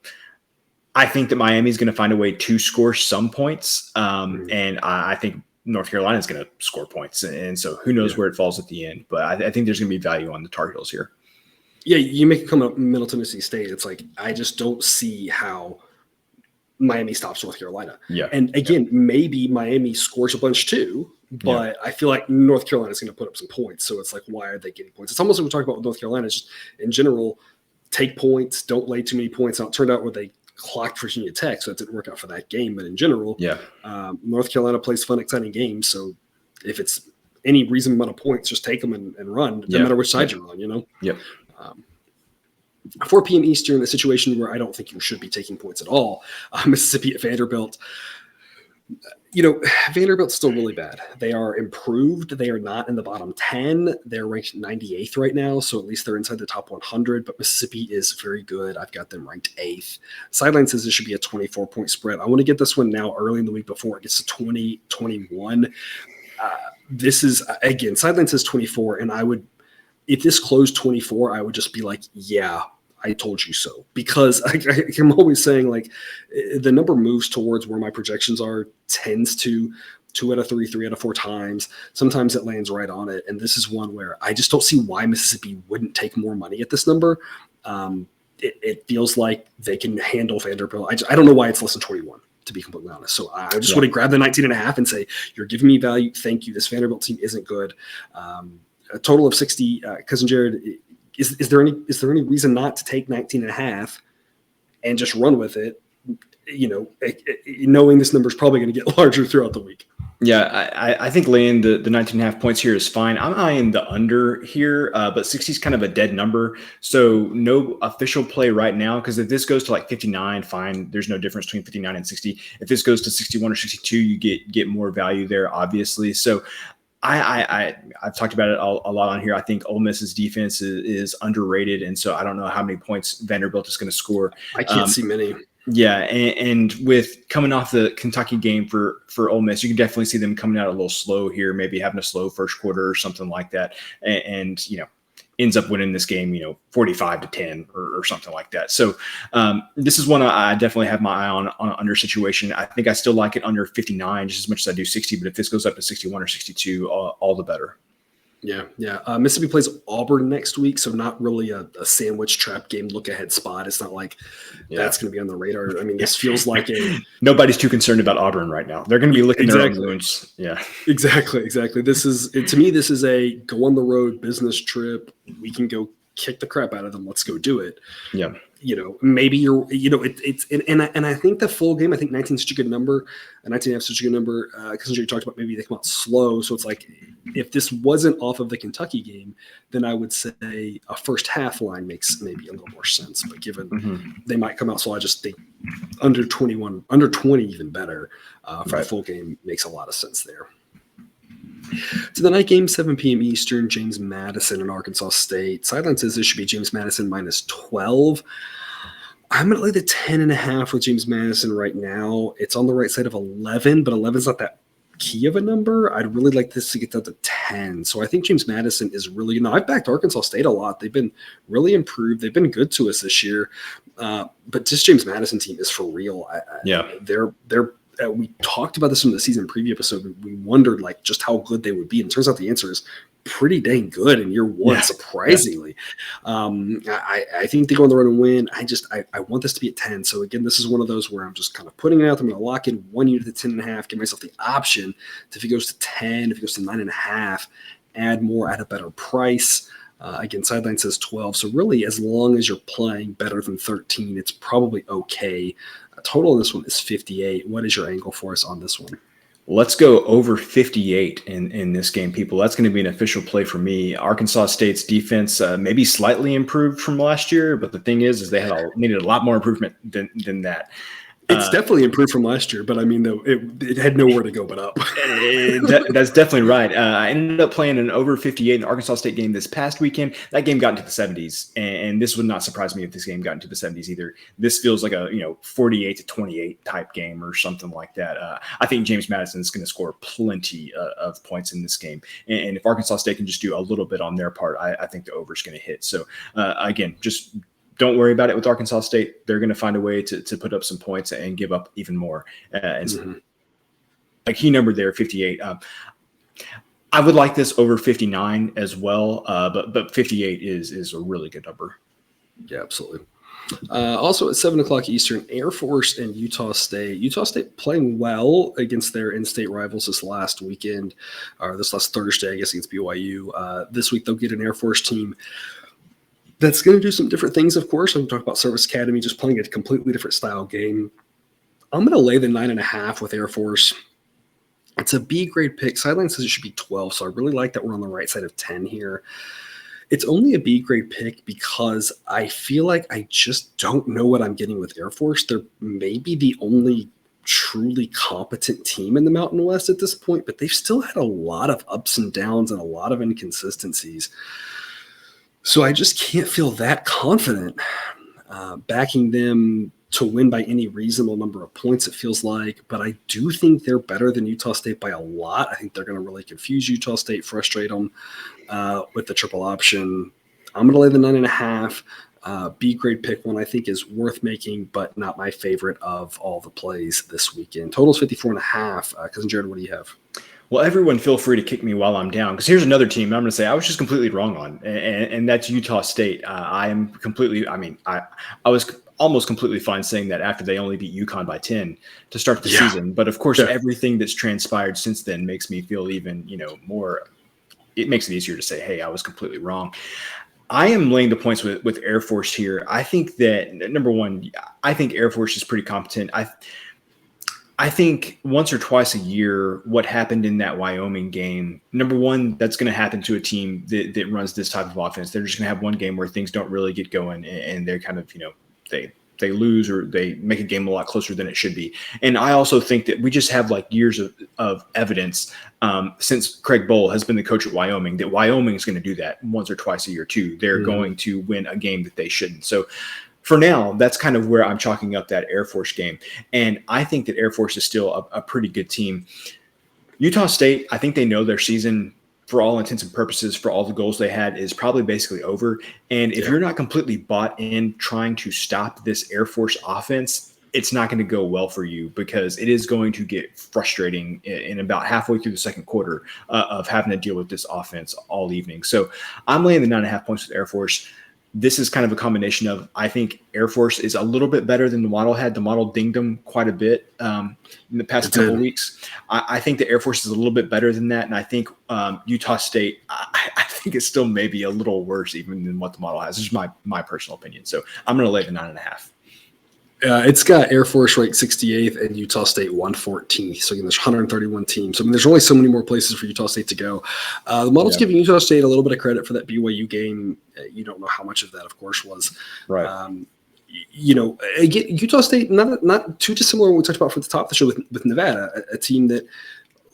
I think that Miami is going to find a way to score some points, and I think North Carolina is going to score points. And so who knows where it falls at the end. But I think there's going to be value on the Tar Heels here.
Yeah, you make it come up Middle Tennessee State. It's like I just don't see how Miami stops North Carolina.
Yeah.
And again, maybe Miami scores a bunch too, but I feel like North Carolina is going to put up some points. So it's like, why are they getting points? It's almost like we're talking about with North Carolina. It's just in general, take points, don't lay too many points. Now, it turned out where they clocked Virginia Tech, so it didn't work out for that game. But in general, North Carolina plays fun, exciting games. So if it's any reasonable amount of points, just take them and run. No matter which side you're on, you know?
Yep.
4 p.m. Eastern, a situation where I don't think you should be taking points at all. Mississippi at Vanderbilt. You know, Vanderbilt's still really bad. They are improved. They are not in the bottom 10. They're ranked 98th right now, so at least they're inside the top 100. But Mississippi is very good. I've got them ranked 8th. Sideline says it should be a 24-point spread. I want to get this one now early in the week before it gets to 20, 21. This is, again, Sideline says 24, and I would, if this closed 24, I would just be like, yeah, I told you so, because I'm always saying, like, the number moves towards where my projections are, tends to 2 out of 3, 3 out of 4 times. Sometimes it lands right on it. And this is one where I just don't see why Mississippi wouldn't take more money at this number. It feels like they can handle Vanderbilt. I don't know why it's less than 21, to be completely honest. So I just want to grab the 19.5 and say, you're giving me value. Thank you. This Vanderbilt team isn't good. A total of 60, Cousin Jared, Is there any reason not to take 19.5 and just run with it, you know, knowing this number is probably going to get larger throughout the week?
Yeah, I think laying the 19.5 points here is fine. I'm eyeing the under here, but 60 is kind of a dead number. So no official play right now, because if this goes to like 59, fine. There's no difference between 59 and 60. If this goes to 61 or 62, you get more value there, obviously. So I've talked about it a lot on here. I think Ole Miss's defense is underrated, and so I don't know how many points Vanderbilt is going to score.
I can't see many.
Yeah, and with coming off the Kentucky game for Ole Miss, you can definitely see them coming out a little slow here, maybe having a slow first quarter or something like that, and you know, ends up winning this game, you know, 45-10 or something like that. So this is one I definitely have my eye on an under situation. I think I still like it under 59 just as much as I do 60, but if this goes up to 61 or 62, all the better.
Yeah. Mississippi plays Auburn next week, so not really a sandwich trap game look ahead spot. It's not like that's going to be on the radar. I mean, this feels like
nobody's too concerned about Auburn right now. They're going to be licking their own wounds. Yeah,
exactly. This is to me. This is a go on the road business trip. We can go kick the crap out of them. Let's go do it.
Yeah.
You know, maybe and I think the full game, I think 19 is such a good number. 19 is such a good number because you talked about maybe they come out slow. So it's like, if this wasn't off of the Kentucky game, then I would say a first half line makes maybe a little more sense. But given they might come out slow, I just think under 21, under 20 even better for the full game makes a lot of sense there. So the night game, 7 p.m. Eastern, James Madison and Arkansas State. Sideline says this should be James Madison minus 12. I'm going to lay the 10.5 with James Madison right now. It's on the right side of 11, but 11 is not that key of a number. I'd really like this to get down to 10. So I think James Madison is really, you know, I've backed Arkansas State a lot. They've been really improved. They've been good to us this year. But this James Madison team is for real. They're we talked about this in the season preview episode. We wondered like just how good they would be. And it turns out the answer is pretty dang good in year one, surprisingly. I think they go on the road and win. I want this to be at 10. So again, this is one of those where I'm just kind of putting it out. I'm going to lock in 1 unit to 10.5, give myself the option to, if it goes to 10, if it goes to 9.5, add more at a better price. Again, sideline says 12. So really, as long as you're playing better than 13, it's probably okay. Total on this one is 58. What is your angle for us on this one?
Let's go over 58 in this game, people. That's going to be an official play for me. Arkansas State's defense maybe slightly improved from last year, but the thing is they needed a lot more improvement than that.
It's definitely improved from last year, but I mean, though, it had nowhere to go but up.
That's definitely right. I ended up playing an over 58 in the Arkansas State game this past weekend. That game got into the 70s, and this would not surprise me if this game got into the 70s either. This feels like a 48-28 type game or something like that. I think James Madison is going to score plenty of points in this game, and if Arkansas State can just do a little bit on their part, I think the over is going to hit. So again, just don't worry about it with Arkansas State. They're going to find a way to put up some points and give up even more. A key number there, 58. I would like this over 59 as well, but 58 is a really good number.
Yeah, absolutely. Also at 7 o'clock Eastern, Air Force and Utah State. Utah State playing well against their in-state rivals this last weekend, or this last Thursday, I guess, against BYU. This week they'll get an Air Force team that's going to do some different things, of course. I'm talking about Service Academy, just playing a completely different style game. I'm going to lay the 9.5 with Air Force. It's a B grade pick. Sideline says it should be 12, so I really like that we're on the right side of 10 here. It's only a B grade pick because I feel like I just don't know what I'm getting with Air Force. They're maybe the only truly competent team in the Mountain West at this point, but they've still had a lot of ups and downs and a lot of inconsistencies. So I just can't feel that confident backing them to win by any reasonable number of points, it feels like. But I do think they're better than Utah State by a lot. I think they're going to really confuse Utah State, frustrate them with the triple option. I'm going to lay the 9.5. B grade pick one I think is worth making, but not my favorite of all the plays this weekend. Total's 54.5. Cousin Jared, what do you have?
Well, everyone feel free to kick me while I'm down, because here's another team I'm going to say I was just completely wrong on, and that's Utah State. I was almost completely fine saying that after they only beat UConn by 10 to start the season. But, of course, everything that's transpired since then makes me feel even, more – it makes it easier to say, hey, I was completely wrong. I am laying the points with Air Force here. I think that, number one, I think Air Force is pretty competent. I think once or twice a year, what happened in that Wyoming game, number one, that's going to happen to a team that runs this type of offense. They're just going to have one game where things don't really get going, and they're kind of, they lose or they make a game a lot closer than it should be. And I also think that we just have like years of evidence since Craig Bohl has been the coach at Wyoming, that Wyoming is going to do that once or twice a year too. They're going to win a game that they shouldn't. So for now, that's kind of where I'm chalking up that Air Force game. And I think that Air Force is still a pretty good team. Utah State, I think they know their season, for all intents and purposes, for all the goals they had, is probably basically over. And if you're not completely bought in trying to stop this Air Force offense, it's not going to go well for you, because it is going to get frustrating in about halfway through the second quarter of having to deal with this offense all evening. So I'm laying the 9.5 points with Air Force. This is kind of a combination of, I think Air Force is a little bit better than the Model had. The Model dinged them quite a bit in the past couple of weeks. I think the Air Force is a little bit better than that. And I think Utah State, I think it's still maybe a little worse even than what the Model has. This is my personal opinion. So I'm going to lay the 9.5.
It's got Air Force ranked 68th and Utah State 114th. So again, there's 131 teams. So, I mean, there's only so many more places for Utah State to go. The model's giving Utah State a little bit of credit for that BYU game. You don't know how much of that, of course, was.
Right.
Again, Utah State, not too dissimilar to what we talked about for the top of the show with Nevada, a team that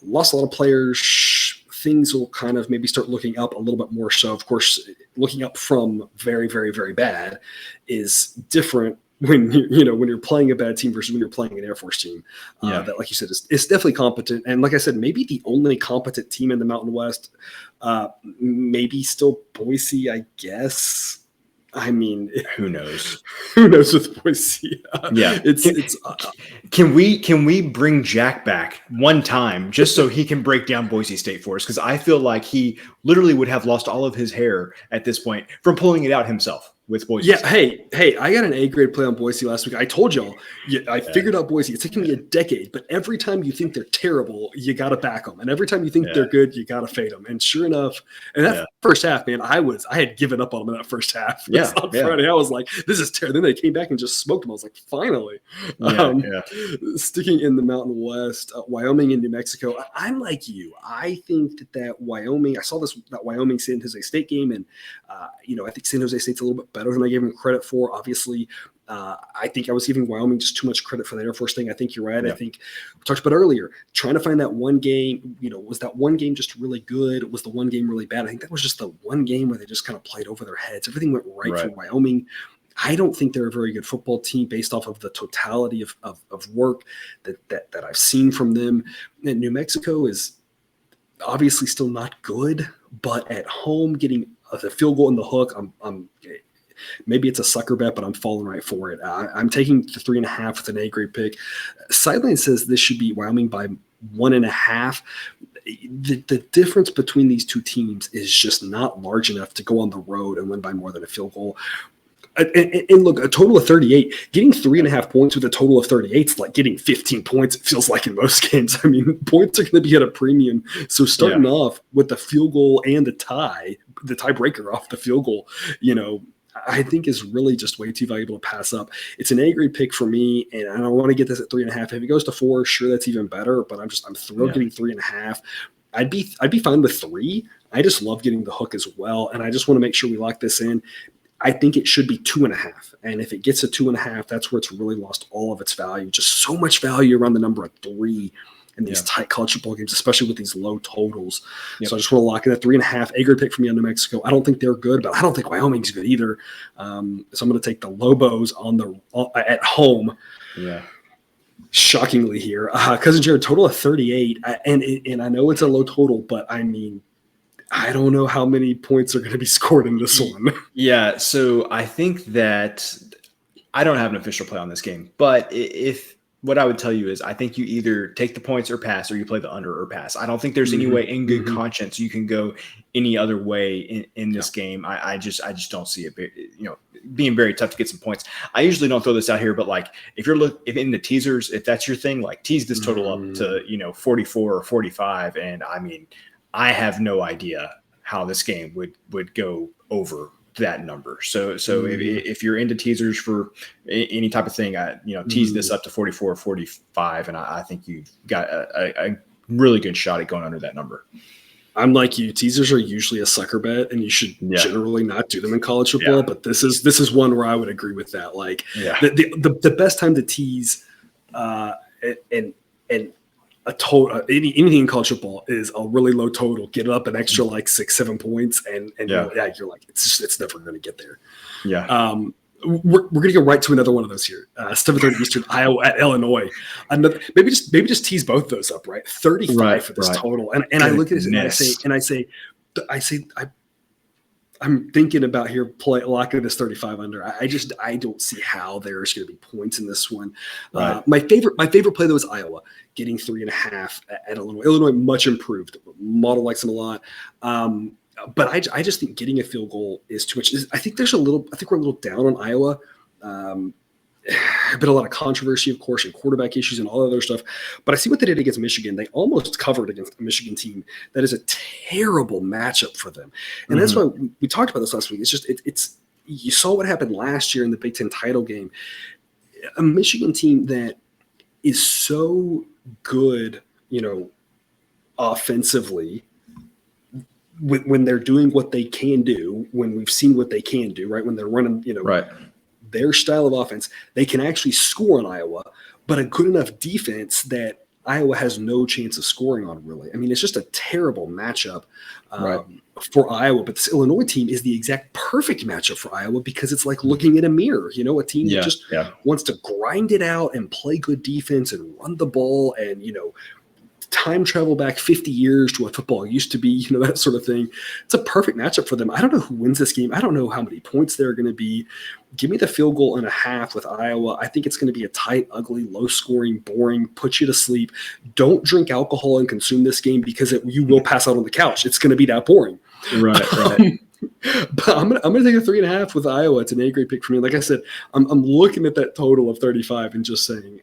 lost a lot of players. Things will kind of maybe start looking up a little bit more. So, of course, looking up from very, very, very bad is different when you're playing a bad team versus when you're playing an Air Force team. That, like you said, is definitely competent. And like I said, maybe the only competent team in the Mountain West, maybe still Boise, I guess. I mean,
who knows?
Who knows with Boise?
Can we bring Jack back one time just so he can break down Boise State for us? Because I feel like he literally would have lost all of his hair at this point from pulling it out himself. with Boise.
Yeah, hey, I got an A grade play on Boise last week. I told y'all, I figured out Boise. It's taken me a decade, but every time you think they're terrible, you got to back them. And every time you think they're good, you got to fade them. And sure enough, and that first half, man, I had given up on them in that first half. On Friday, I was like, this is terrible. Then they came back and just smoked them. I was like, finally. Sticking in the Mountain West, Wyoming and New Mexico, I'm like you. I think that Wyoming, I saw that Wyoming San Jose State game, and I think San Jose State's a little bit better than I gave them credit for. Obviously, I think I was giving Wyoming just too much credit for the Air Force thing. I think you're right. I think we talked about earlier, trying to find that one game, was that one game just really good? Was the one game really bad? I think that was just the one game where they just kind of played over their heads. Everything went right for Wyoming. I don't think they're a very good football team based off of the totality of work that I've seen from them. And New Mexico is obviously still not good, but at home getting the field goal in the hook, I'm maybe it's a sucker bet, but I'm falling right for it. I'm taking the 3.5 with an A grade pick. Sideline says this should be Wyoming by 1.5. The difference between these two teams is just not large enough to go on the road and win by more than a field goal. And look, a total of 38, getting 3.5 points with a total of 38 is like getting 15 points, it feels like in most games. I mean, points are going to be at a premium. So starting off with the field goal and the tiebreaker off the field goal, I think is really just way too valuable to pass up. It's an A grade pick for me, and I want to get this at 3.5. If it goes to 4, sure, that's even better, but I'm thrilled getting 3.5. I'd be fine with 3. I just love getting the hook as well, and I just want to make sure we lock this in. I think it should be 2.5. And if it gets to 2.5, that's where it's really lost all of its value. Just so much value around the number of 3 in these tight college football games, especially with these low totals. So I just want to lock in at 3.5. A grade pick for me on New Mexico. I don't think they're good, but I don't think Wyoming's good either. So I'm going to take the Lobos at home.
Yeah.
Shockingly here. Cousin Jared, total of 38. And I know it's a low total, but I mean, I don't know how many points are going to be scored in this one.
Yeah, so I think that I don't have an official play on this game, but if what I would tell you is I think you either take the points or pass, or you play the under or pass. I don't think there's any way in good conscience you can go any other way in this game. I just don't see it, being very tough to get some points. I usually don't throw this out here, but like if in the teasers, if that's your thing, like tease this total up to 44 or 45, and I mean, I have no idea how this game would go over that number. So if you're into teasers for any type of thing, tease this up to 44 or 45, and I think you've got a really good shot at going under that number.
I'm like you. Teasers are usually a sucker bet, and you should generally not do them in college football. But this is one where I would agree with that. Like the best time to tease and a total anything in college football is a really low total. Get it up an extra like 6-7 points, and you're like it's never going to get there. Yeah. We're going to go right to another one of those here. 7:30 Eastern, Iowa at Illinois. Maybe just tease both those up, right? 35 for this total, and I look at it and I say I'm thinking about here locking this 35 under. I don't see how there's going to be points in this one. Right. My favorite play though is Iowa getting 3.5 at Illinois. Illinois much improved. Model likes them a lot. But I just think getting a field goal is too much. I think we're a little down on Iowa. Been a lot of controversy, of course, and quarterback issues and all that other stuff. But I see what they did against Michigan. They almost covered against a Michigan team that is a terrible matchup for them. And that's why we talked about this last week. It's just it's you saw what happened last year in the Big Ten title game. A Michigan team that is so good, offensively, when they're doing what they can do, when we've seen what they can do, right? When they're running, their style of offense, they can actually score on Iowa, but a good enough defense that Iowa has no chance of scoring on, really. I mean, it's just a terrible matchup for Iowa, but this Illinois team is the exact perfect matchup for Iowa because it's like looking in a mirror, a team that just wants to grind it out and play good defense and run the ball and, time travel back 50 years to what football used to be, that sort of thing. It's a perfect matchup for them. I don't know who wins this game. I don't know how many points there are going to be. Give me the field goal and a half with Iowa. I think it's going to be a tight, ugly, low-scoring, boring, put you to sleep. Don't drink alcohol and consume this game because you will pass out on the couch. It's going to be that boring.
Right.
But I'm gonna take a 3.5 with Iowa. It's an A-grade pick for me. Like I said, I'm looking at that total of 35 and just saying,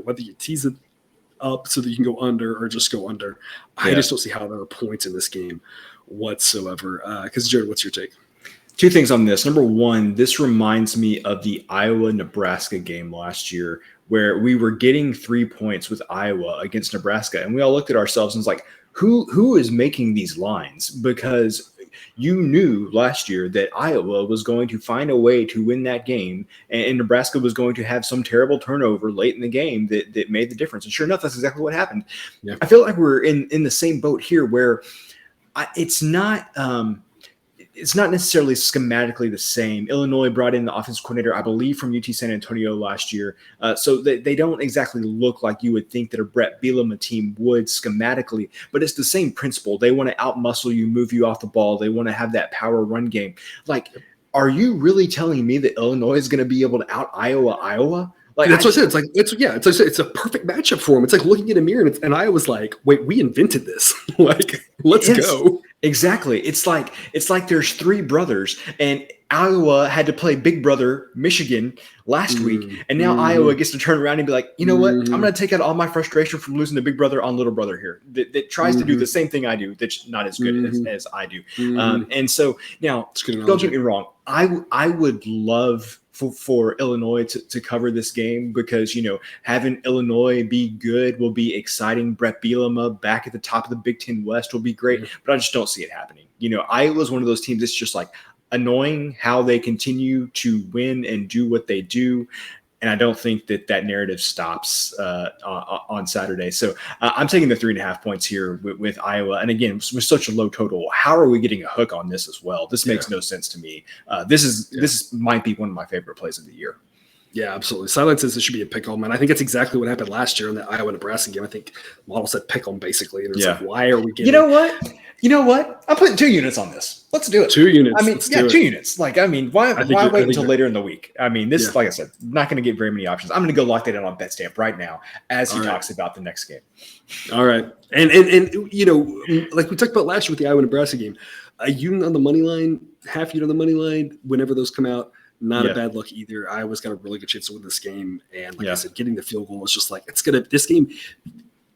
whether you tease it up so that you can go under or just go under, I just don't see how there are points in this game whatsoever. Because Jared, what's your take?
Two things on this. Number one, this reminds me of the Iowa-Nebraska game last year where we were getting 3 points with Iowa against Nebraska, and we all looked at ourselves and was like, who is making these lines? Because you knew last year that Iowa was going to find a way to win that game, and Nebraska was going to have some terrible turnover late in the game that made the difference. And sure enough, that's exactly what happened. Yeah. I feel like we're in the same boat here where it's not necessarily schematically the same. Illinois brought in the offensive coordinator, I believe, from UT San Antonio last year. So they don't exactly look like you would think that a Brett Bielema team would schematically, but it's the same principle. They want to outmuscle you, move you off the ball. They want to have that power run game. Like, are you really telling me that Illinois is going to be able to out Iowa? Like,
that's what I said. It's a perfect matchup for them. It's like looking in a mirror and Iowa's like, wait, we invented this. Like, let's go.
Exactly. It's like there's three brothers, and Iowa had to play Big Brother Michigan last week, and now Iowa gets to turn around and be like, you know what? I'm going to take out all my frustration from losing to Big Brother on Little Brother here. That tries to do the same thing I do. That's not as good as I do. And so now, don't get me wrong. I would love for Illinois to cover this game because, having Illinois be good will be exciting. Brett Bielema back at the top of the Big Ten West will be great, but I just don't see it happening. Iowa's one of those teams that's just like annoying how they continue to win and do what they do. And I don't think that narrative stops on Saturday. So I'm taking the 3.5 points here with Iowa. And again, with such a low total, how are we getting a hook on this as well? This makes no sense to me. This might be one of my favorite plays of the year.
Yeah, absolutely. Silence says it should be a pick 'em, and I think that's exactly what happened last year in the Iowa-Nebraska game. I think Model said pick 'em basically, and it's like, why are we getting?
You know what? I'm putting 2 units on this. Let's do it.
2 units.
I mean, 2 units. Like, I mean, why wait until later in the week? I mean, this is, like I said, not going to get very many options. I'm going to go lock that in on BetStamp right now as he talks about the next game.
All right, and like we talked about last year with the Iowa-Nebraska game, a unit on the money line, half unit on the money line. Whenever those come out. Not a bad look either. Iowa's got a really good chance to win this game. And like I said, getting the field goal is just like, this game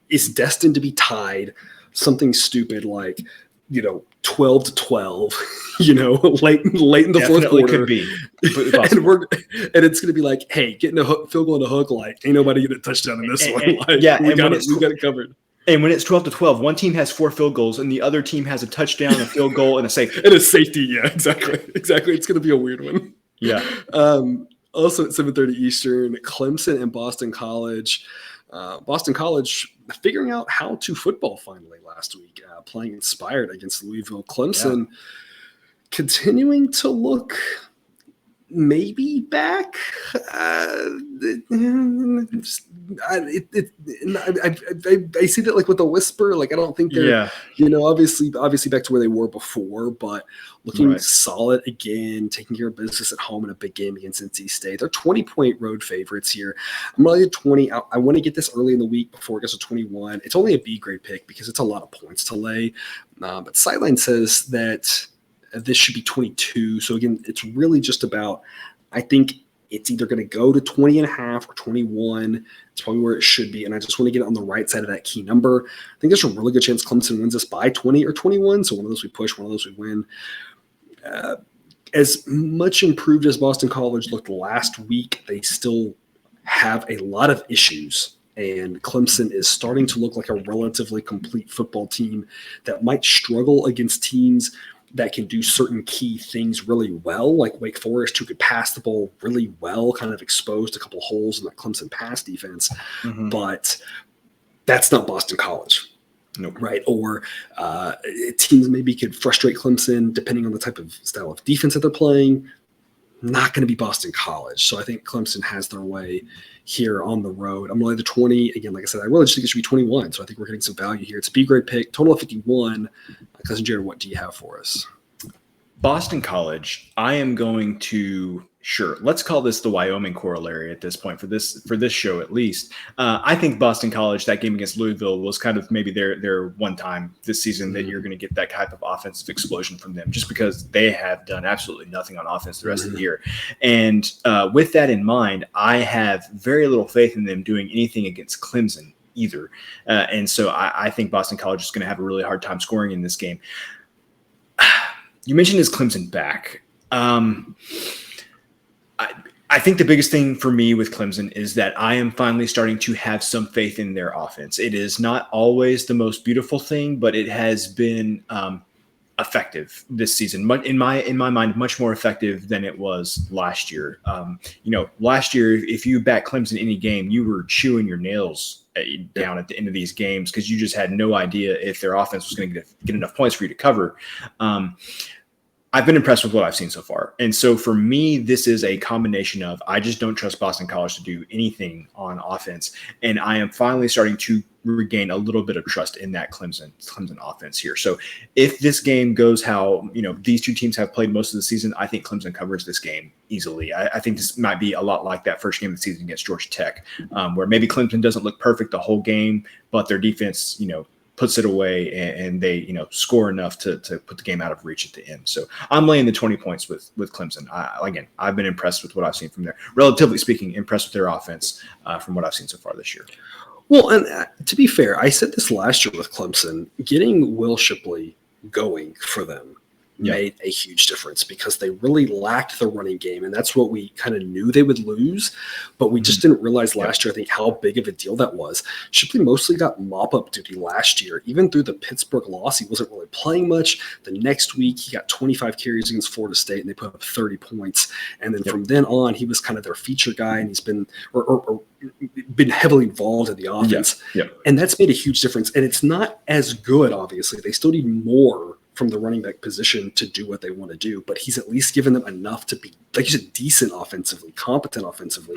is destined to be tied. Something stupid like, 12-12, late in the fourth quarter.
Could be.
and it's going to be like, hey, getting a field goal and a hook, like, ain't nobody getting a touchdown in this one. Like, we got it covered.
And when it's 12-12, one team has 4 field goals and the other team has a touchdown, a field goal, and a safety.
And a safety, yeah, exactly. It's going to be a weird one.
Yeah.
Also at 7:30 Eastern, Clemson and Boston College. Boston College figuring out how to football finally last week, playing inspired against Louisville. Clemson continuing to look maybe back. I see that like with a whisper. Like I don't think they're, obviously back to where they were before, but looking solid again, taking care of business at home in a big game against NC State. They're 20-point road favorites here. I'm really at 20. I want to get this early in the week before it gets to 21. It's only a B grade pick because it's a lot of points to lay. But Sideline says that this should be 22. So again, it's really just about, I think it's either going to go to 20.5 or 21. It's probably where it should be. And I just want to get it on the right side of that key number. I think there's a really good chance Clemson wins this by 20 or 21. So one of those we push, one of those we win. As much improved as Boston College looked last week, they still have a lot of issues. And Clemson is starting to look like a relatively complete football team that might struggle against teams that can do certain key things really well, like Wake Forest, who could pass the ball really well, kind of exposed a couple holes in the Clemson pass defense. But that's not Boston College.
Nope.
Right. Or teams maybe could frustrate Clemson depending on the type of style of defense that they're playing. not going to be Boston College. So I think Clemson has their way here on the road. I'm going to lay the 20. Again, like I said, I really just think it should be 21. So I think we're getting some value here. It's a B grade pick, total of 51. Cousin Jared, what do you have for us?
Boston College, I am going to let's call this the Wyoming corollary at this point for this show at least. I think Boston College, that game against Louisville, was kind of maybe their one time this season that you're going to get that type of offensive explosion from them, just because they have done absolutely nothing on offense the rest of the year. And with that in mind, I have very little faith in them doing anything against Clemson either. And so I think Boston College is going to have a really hard time scoring in this game. You mentioned is Clemson back. I think the biggest thing for me with Clemson is that I am finally starting to have some faith in their offense. It is not always the most beautiful thing, but it has been effective this season. In my mind, much more effective than it was last year. Last year, if you back Clemson any game, you were chewing your nails down at the end of these games because you just had no idea if their offense was going to get enough points for you to cover. I've been impressed with what I've seen so far. And so for me, this is a combination of I just don't trust Boston College to do anything on offense. And I am finally starting to regain a little bit of trust in that Clemson offense here. So if this game goes how, these two teams have played most of the season, I think Clemson covers this game easily. I think this might be a lot like that first game of the season against Georgia Tech, where maybe Clemson doesn't look perfect the whole game, but their defense, puts it away and they, score enough to put the game out of reach at the end. So I'm laying the 20 points with Clemson. I've been impressed with what I've seen from there. Relatively speaking, impressed with their offense from what I've seen so far this year.
Well, and to be fair, I said this last year with Clemson, getting Will Shipley going for them made a huge difference because they really lacked the running game. And that's what we kind of knew they would lose, but we just didn't realize last year, I think, how big of a deal that was. Shipley mostly got mop-up duty last year. Even through the Pittsburgh loss, he wasn't really playing much. The next week, he got 25 carries against Florida State, and they put up 30 points. And then from then on, he was kind of their feature guy, and he's been or been heavily involved in the offense. And that's made a huge difference. And it's not as good, obviously. They still need more from the running back position to do what they want to do, but he's at least given them enough to be, like you said, decent offensively, competent offensively.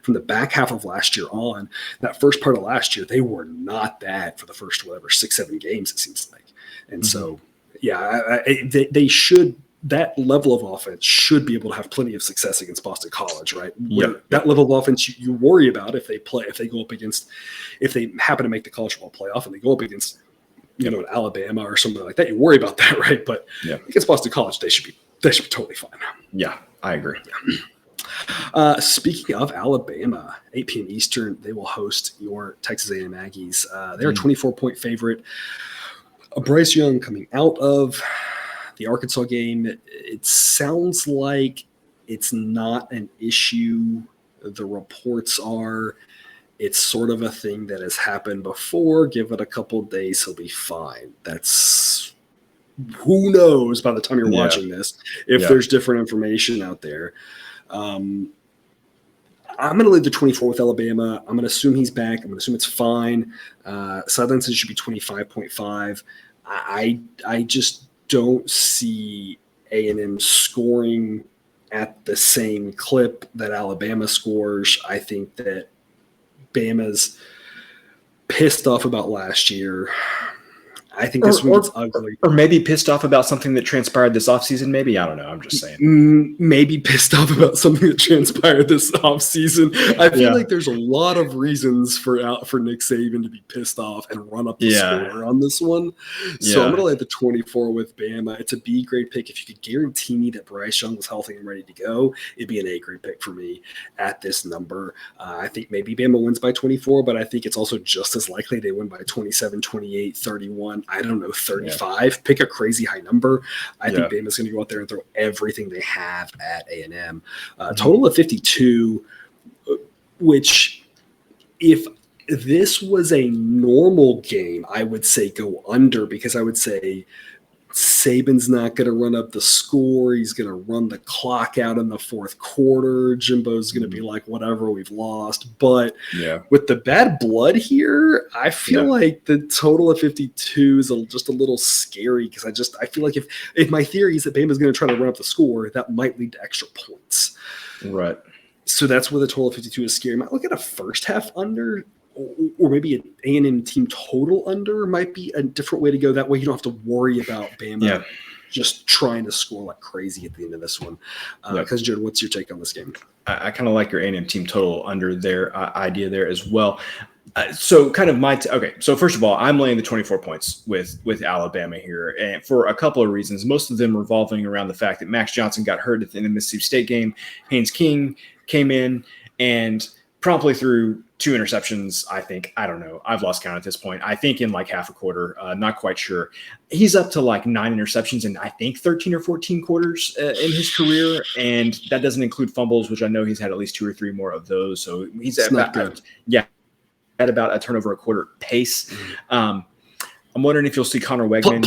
From the back half of last year on. That first part of last year, they were not bad for the first 6-7 games, it seems like. And so, they should, that level of offense should be able to have plenty of success against Boston College, right? That level of offense you worry about if they happen to make the college football playoff and they go up against an Alabama or something like that, you worry about that, right? But against Boston College, they should be totally fine.
Yeah, I agree.
Speaking of Alabama, 8 p.m. Eastern, they will host your Texas A&M Aggies. They're a 24-point favorite. Bryce Young coming out of the Arkansas game, it sounds like it's not an issue. The reports are it's sort of a thing that has happened before. Give it a couple of days, he'll be fine. That's who knows by the time you're watching this, if there's different information out there. I'm going to leave the 24 with Alabama. I'm going to assume he's back. I'm going to assume it's fine. Sidelines should be 25.5. I just don't see A&M scoring at the same clip that Alabama scores. I think that Bama's pissed off about last year. I think this one gets ugly.
Or maybe pissed off about something that transpired this offseason. Maybe. I don't know. I'm just saying.
Maybe pissed off about something that transpired this offseason. I feel like there's a lot of reasons for Nick Saban to be pissed off and run up the score on this one. So I'm going to lay the 24 with Bama. It's a B grade pick. If you could guarantee me that Bryce Young was healthy and ready to go, it'd be an A grade pick for me at this number. I think maybe Bama wins by 24, but I think it's also just as likely they win by 27, 28, 31. I don't know, 35. Pick a crazy high number. I think Bama's going to go out there and throw everything they have at A&M. Total of 52, which if this was a normal game, I would say go under, because I would say Saban's not going to run up the score. He's going to run the clock out in the fourth quarter. Jimbo's going to be like, whatever, we've lost. But with the bad blood here, I feel like the total of 52 is just a little scary because I feel like if my theory is that Bama's going to try to run up the score, that might lead to extra points.
Right.
So that's where the total of 52 is scary. I might look at a first half under. Or maybe an A&M team total under might be a different way to go. That way you don't have to worry about Bama just trying to score like crazy at the end of this one. Because, Jared, what's your take on this game?
I kind of like your A&M team total under their idea there as well. So kind of so first of all, I'm laying the 24 points with Alabama here, and for a couple of reasons, most of them revolving around the fact that Max Johnson got hurt at the end of the Mississippi State game. Haynes King came in and promptly threw 2 interceptions, I think. I don't know. I've lost count at this point. I think in like half a quarter, not quite sure. He's up to like 9 interceptions in I think 13 or 14 quarters in his career, and that doesn't include fumbles, which I know he's had at least 2 or 3 more of those. So he's at about a turnover a quarter pace. I'm wondering if you'll see Connor Wegman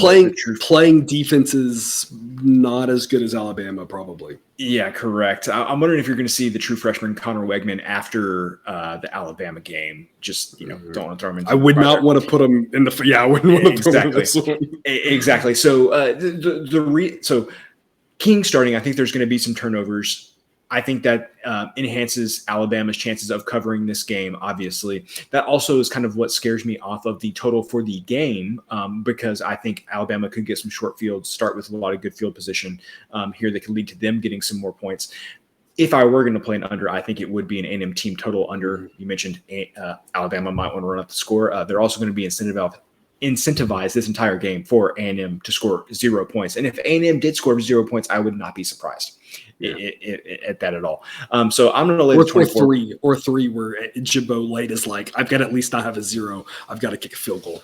playing defenses not as good as Alabama, probably.
Yeah, correct. I'm wondering if you're going to see the true freshman Connor Wegman after the Alabama game. Just don't want to throw him in.
I would not want to put him in the. Yeah, I wouldn't want to throw him in this one.
Exactly. So so King starting, I think there's going to be some turnovers. I think that enhances Alabama's chances of covering this game, obviously. That also is kind of what scares me off of the total for the game because I think Alabama could get some short fields, start with a lot of good field position here that could lead to them getting some more points. If I were going to play an under, I think it would be an A&M team total under. You mentioned Alabama might want to run up the score. They're also going to be incentivize this entire game for A&M to score 0 points. And if A&M did score 0 points, I would not be surprised at that at all. So I'm going to lay the 24.
Or three where Jimbo late is like, I've got to at least not have a 0. I've got to kick a field goal.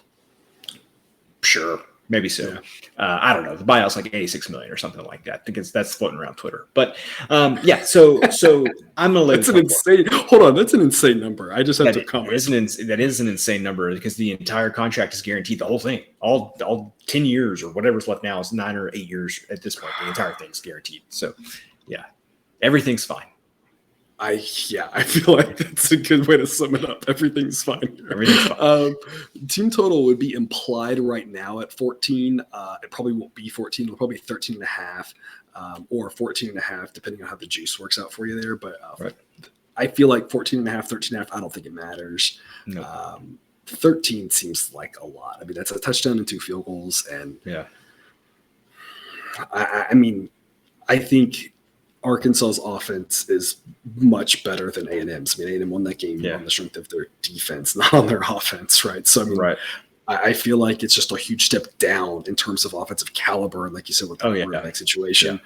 Sure. Maybe so. Yeah. I don't know. The buyout's like $86 million or something like that because that's floating around Twitter. But so I'm gonna.
That's an insane. Hold on, that's an insane number. I just have to comment.
That is an insane number because the entire contract is guaranteed. The whole thing, all 10 years or whatever's left now is 9 or 8 years at this point. The entire thing's guaranteed. So everything's fine.
I feel like that's a good way to sum it up. Everything's fine.
Everything's fine.
Team total would be implied right now at 14. It probably won't be 14. It'll probably be 13.5 or 14.5, depending on how the juice works out for you there. But I feel like 14.5, 13.5, I don't think it matters.
No.
13 seems like a lot. I mean, that's a touchdown and 2 field goals. And I mean, I think Arkansas's offense is much better than A&M's. I mean, A&M won that game on the strength of their defense, not on their offense, right? So, I mean, I feel like it's just a huge step down in terms of offensive caliber. And like you said, with the quarterback situation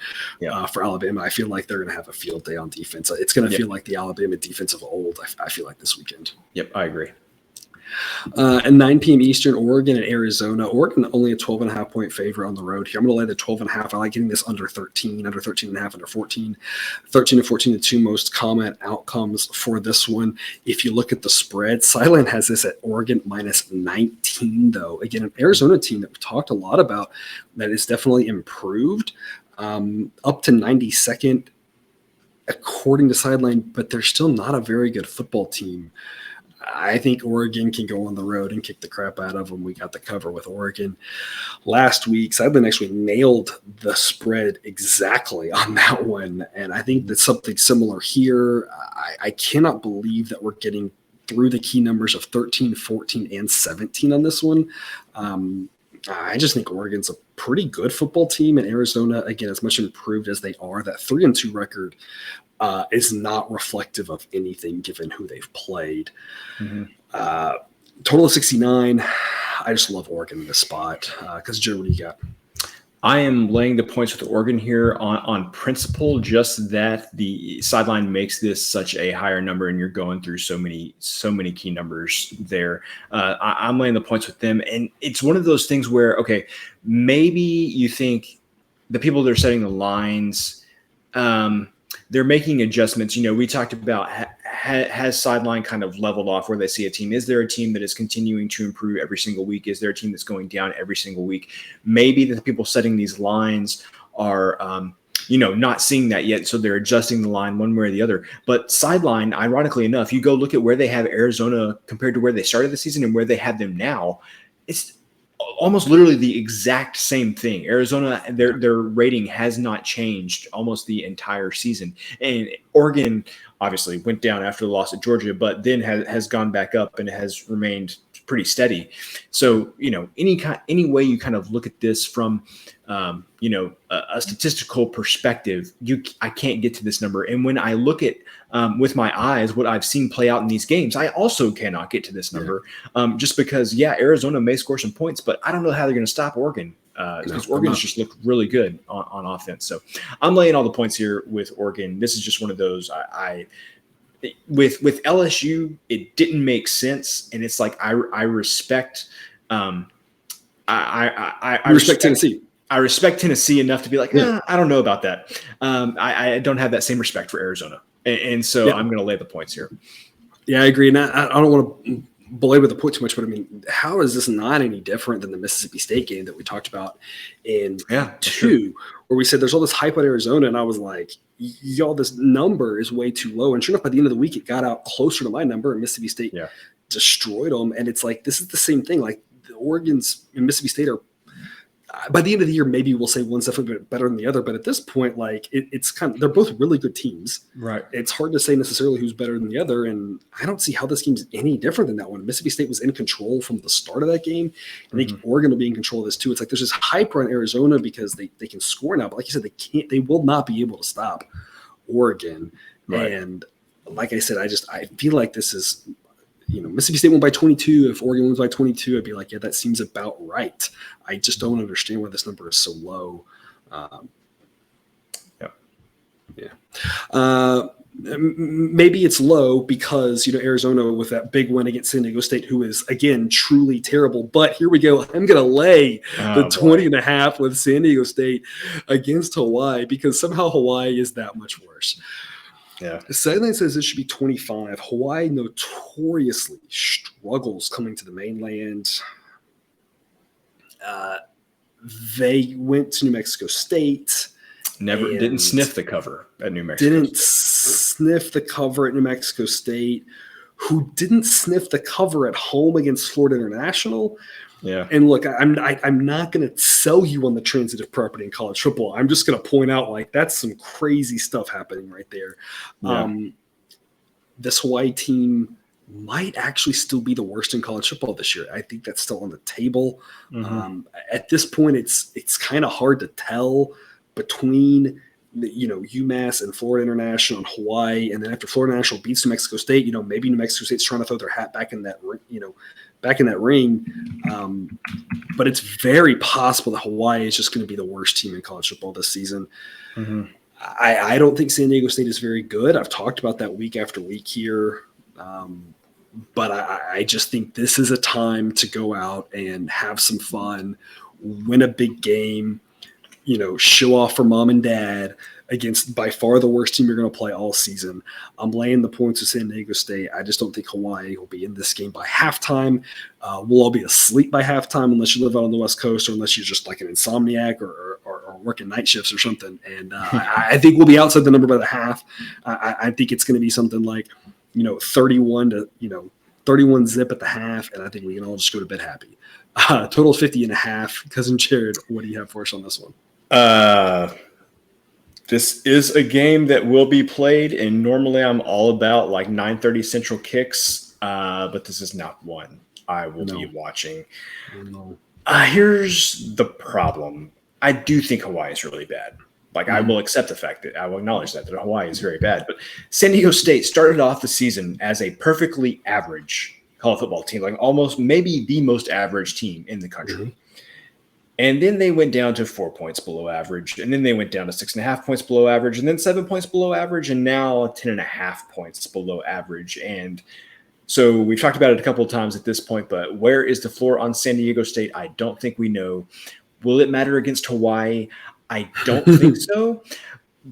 for Alabama, I feel like they're going to have a field day on defense. It's going to feel like the Alabama defense of old, I feel like, this weekend.
Yep, I agree.
At 9 p.m. Eastern, Oregon and Arizona. Oregon only a 12.5 point favorite on the road here. I'm going to lay the 12.5. I like getting this under 13, under 13.5, under 14. 13 and 14, the 2 most common outcomes for this one. If you look at the spread, Sideline has this at Oregon minus 19, though. Again, an Arizona team that we've talked a lot about that is definitely improved up to 92nd, according to Sideline, but they're still not a very good football team. I think Oregon can go on the road and kick the crap out of them. We got the cover with Oregon last week. Sideline actually nailed the spread exactly on that one. And I think that's something similar here. I cannot believe that we're getting through the key numbers of 13, 14, and 17 on this one. I just think Oregon's a pretty good football team, and Arizona, again, as much improved as they are, that 3-2 record is not reflective of anything given who they've played. Total of 69. I just love Oregon in this spot. Because, Joe, what do you got?
I am laying the points with Oregon here on principle, just that the Sideline makes this such a higher number and you're going through so many key numbers there. I'm laying the points with them. And it's one of those things where, okay, maybe you think the people that are setting the lines, they're making adjustments. We talked about has sideline kind of leveled off where they see a team? Is there a team that is continuing to improve every single week? Is there a team that's going down every single week? Maybe the people setting these lines are, not seeing that yet, so they're adjusting the line one way or the other. But sideline, ironically enough, you go look at where they have Arizona compared to where they started the season and where they have them now. It's almost literally the exact same thing. Arizona, their rating has not changed almost the entire season. And Oregon obviously went down after the loss at Georgia, but then has gone back up and has remained pretty steady. So, any way you kind of look at this from, a statistical perspective, I can't get to this number. And when I look at with my eyes what I've seen play out in these games, I also cannot get to this number, just because, Arizona may score some points, but I don't know how they're going to stop Oregon. Because Oregon's just looked really good on offense. So I'm laying all the points here with Oregon. This is just one of those with LSU, it didn't make sense, and it's like I respect I respect
Tennessee.
I respect Tennessee enough to be like, I don't know about that. I don't have that same respect for Arizona, and so I'm going to lay the points here.
Yeah, I agree. And I don't want to belabor the point too much, but I mean, how is this not any different than the Mississippi State game that we talked about in two, where we said there's all this hype on Arizona, and I was like, y'all, this number is way too low. And sure enough, by the end of the week, it got out closer to my number, and Mississippi State destroyed them. And it's like, this is the same thing. Like the Oregon's and Mississippi State are, by the end of the year, maybe we'll say one's definitely better than the other. But at this point, like it's kind of, they're both really good teams.
Right.
It's hard to say necessarily who's better than the other. And I don't see how this game's any different than that one. Mississippi State was in control from the start of that game. And I think Oregon will be in control of this too. It's like there's this hype around Arizona because they can score now. But like you said, they will not be able to stop Oregon. Right. And like I said, I feel like this is, Mississippi State won by 22. If Oregon wins by 22, I'd be like, yeah, that seems about right. I just don't understand why this number is so low. Maybe it's low because, Arizona with that big win against San Diego State, who is, again, truly terrible. But here we go. I'm going to lay the 20.5 with San Diego State against Hawaii because somehow Hawaii is that much worse.
Yeah.
The sideline says it should be 25. Hawaii notoriously struggles coming to the mainland. They went to New Mexico State.
Didn't sniff the cover at New Mexico.
Didn't sniff the cover at New Mexico State. Who didn't sniff the cover at home against Florida International.
Yeah.
And look, I'm not going to sell you on the transitive property in college football. I'm just going to point out, like, that's some crazy stuff happening right there. Yeah. This Hawaii team might actually still be the worst in college football this year. I think that's still on the table. At this point, it's kind of hard to tell between UMass and Florida International and Hawaii. And then after Florida International beats New Mexico State, maybe New Mexico State's trying to throw their hat back in that, back in that ring. But it's very possible that Hawaii is just going to be the worst team in college football this season. I don't think San Diego State is very good. I've talked about that week after week here. But I just think this is a time to go out and have some fun, win a big game, show off for mom and dad against by far the worst team you're going to play all season. I'm laying the points with San Diego State. I just don't think Hawaii will be in this game by halftime. We'll all be asleep by halftime unless you live out on the West Coast or unless you're just like an insomniac or working night shifts or something. And I think we'll be outside the number by the half. I think it's going to be something like, 31 to, 31 zip at the half. And I think we can all just go to bed happy. Total 50.5. Cousin Jared, what do you have for us on this one?
This is a game that will be played, and normally I'm all about like 9:30 Central kicks, but this is not one I will be watching. Here's the problem. I do think Hawaii is really bad. Like, I will accept the fact that I will acknowledge that Hawaii is very bad. But San Diego State started off the season as a perfectly average college football team, like almost maybe the most average team in the country. And then they went down to 4 points below average. And then they went down to 6.5 points below average. And then 7 points below average. And now 10.5 points below average. And so we've talked about it a couple of times at this point. But where is the floor on San Diego State? I don't think we know. Will it matter against Hawaii? I don't think so.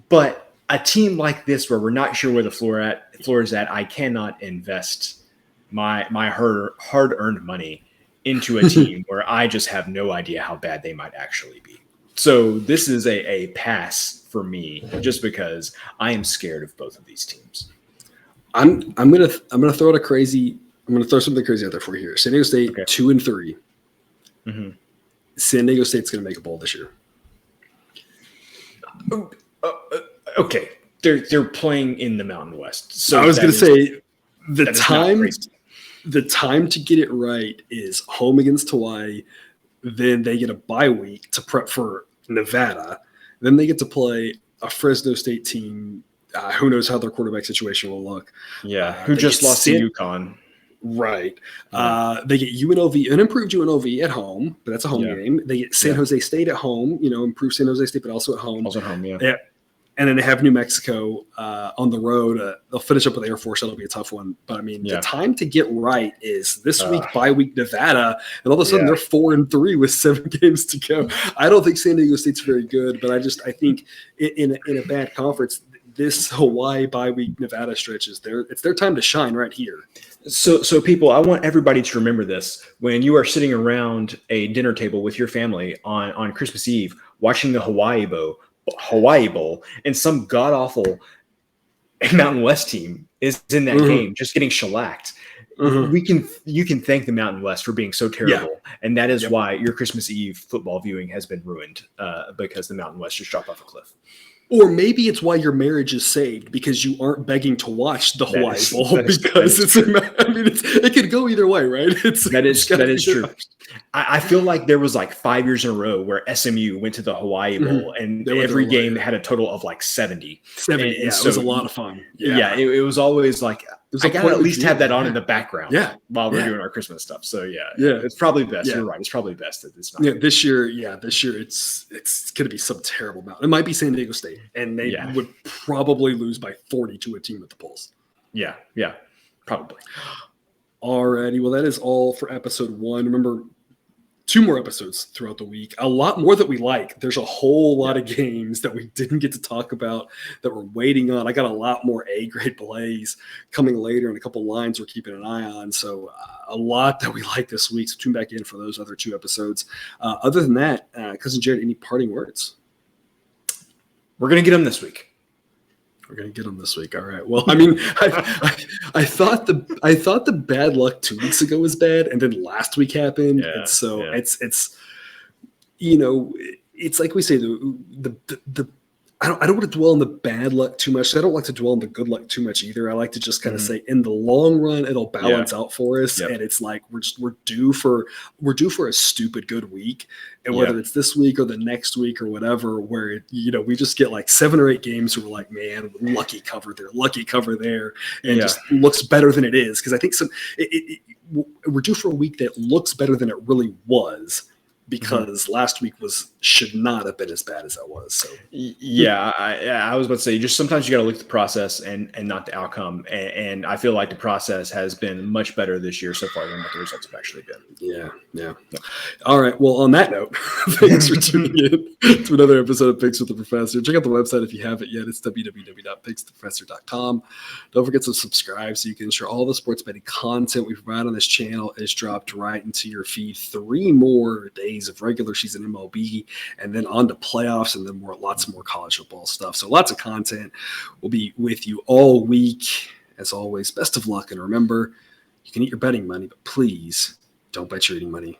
But a team like this where we're not sure where the floor at floor is at, I cannot invest my hard-earned money into a team where I just have no idea how bad they might actually be. So this is a pass for me, just because I am scared of both of these teams.
I'm gonna throw out I'm gonna throw something crazy out there for you here. San Diego State 2-3.
Mm-hmm.
San Diego State's gonna make a bowl this year.
Okay, they're playing in the Mountain West. So
I was gonna say the time to get it right is home against Hawaii. Then they get a bye week to prep for Nevada. Then they get to play a Fresno State team. Who knows how their quarterback situation will look.
Yeah, who just lost to UConn.
Right. They get UNLV, an improved UNLV at home, but that's a home game. They get San Jose State at home, improved San Jose State, but also at home.
Also at home, yeah.
And then they have New Mexico on the road. They'll finish up with Air Force. That'll be a tough one. But, I mean, the time to get right is this week, bye week, Nevada. And all of a sudden, they're 4-3 with 7 games to go. I don't think San Diego State's very good, but I think in a bad conference, this Hawaii bye week Nevada stretch it's their time to shine right here.
So people, I want everybody to remember this. When you are sitting around a dinner table with your family on Christmas Eve, watching the Hawaii Bowl, and some god-awful Mountain West team is in that game just getting shellacked. You can thank the Mountain West for being so terrible. And that is why your Christmas Eve football viewing has been ruined because the Mountain West just dropped off a cliff.
Or maybe it's why your marriage is saved, because you aren't begging to watch the Hawaii Bowl because it could go either way, right?
That is true. I feel like there was like 5 years in a row where SMU went to the Hawaii Bowl and every game had a total of like 70.
70, and so, it was a lot of fun.
It was always like, I got to at least have that on in the background while we're doing our Christmas stuff. So it's probably best. You're right. It's probably best that it's not.
This year it's going to be some terrible mountain. It might be San Diego State, and they would probably lose by 40 to a team at the polls.
Yeah, probably.
Alrighty, well, that is all for episode 1. Remember, 2 more episodes throughout the week. A lot more that we like. There's a whole lot of games that we didn't get to talk about that we're waiting on. I got a lot more A-grade plays coming later and a couple lines we're keeping an eye on. So a lot that we like this week. So tune back in for those other 2 episodes. Other than that, Cousin Jared, any parting words?
We're going to get them this week.
We're gonna get them this week. All right. Well, I mean, I thought the bad luck 2 weeks ago was bad, and then last week happened. And so it's it's like we say, the I don't want to dwell on the bad luck too much. I don't like to dwell on the good luck too much either. I like to just kind of say, in the long run, it'll balance out for us. And it's like we're due for a stupid good week, and whether it's this week or the next week or whatever, where we just get like 7 or 8 games where we're like, man, lucky cover there, and just looks better than it is, because I think we're due for a week that looks better than it really was. Because last week should not have been as bad as it was. So
I was about to say, just sometimes you got to look at the process and not the outcome. And I feel like the process has been much better this year so far than what the results have actually been.
Yeah. All right. Well, on that note, thanks for tuning in to another episode of Picks with the Professor. Check out the website if you haven't yet. It's www.pickswiththeprofessor.com. Don't forget to subscribe so you can ensure all the sports betting content we provide on this channel is dropped right into your feed. 3 more days of regular season MLB, and then on to playoffs, and then lots more college football stuff. So lots of content. We'll be with you all week. As always, best of luck, and remember, you can eat your betting money, but please don't bet your eating money.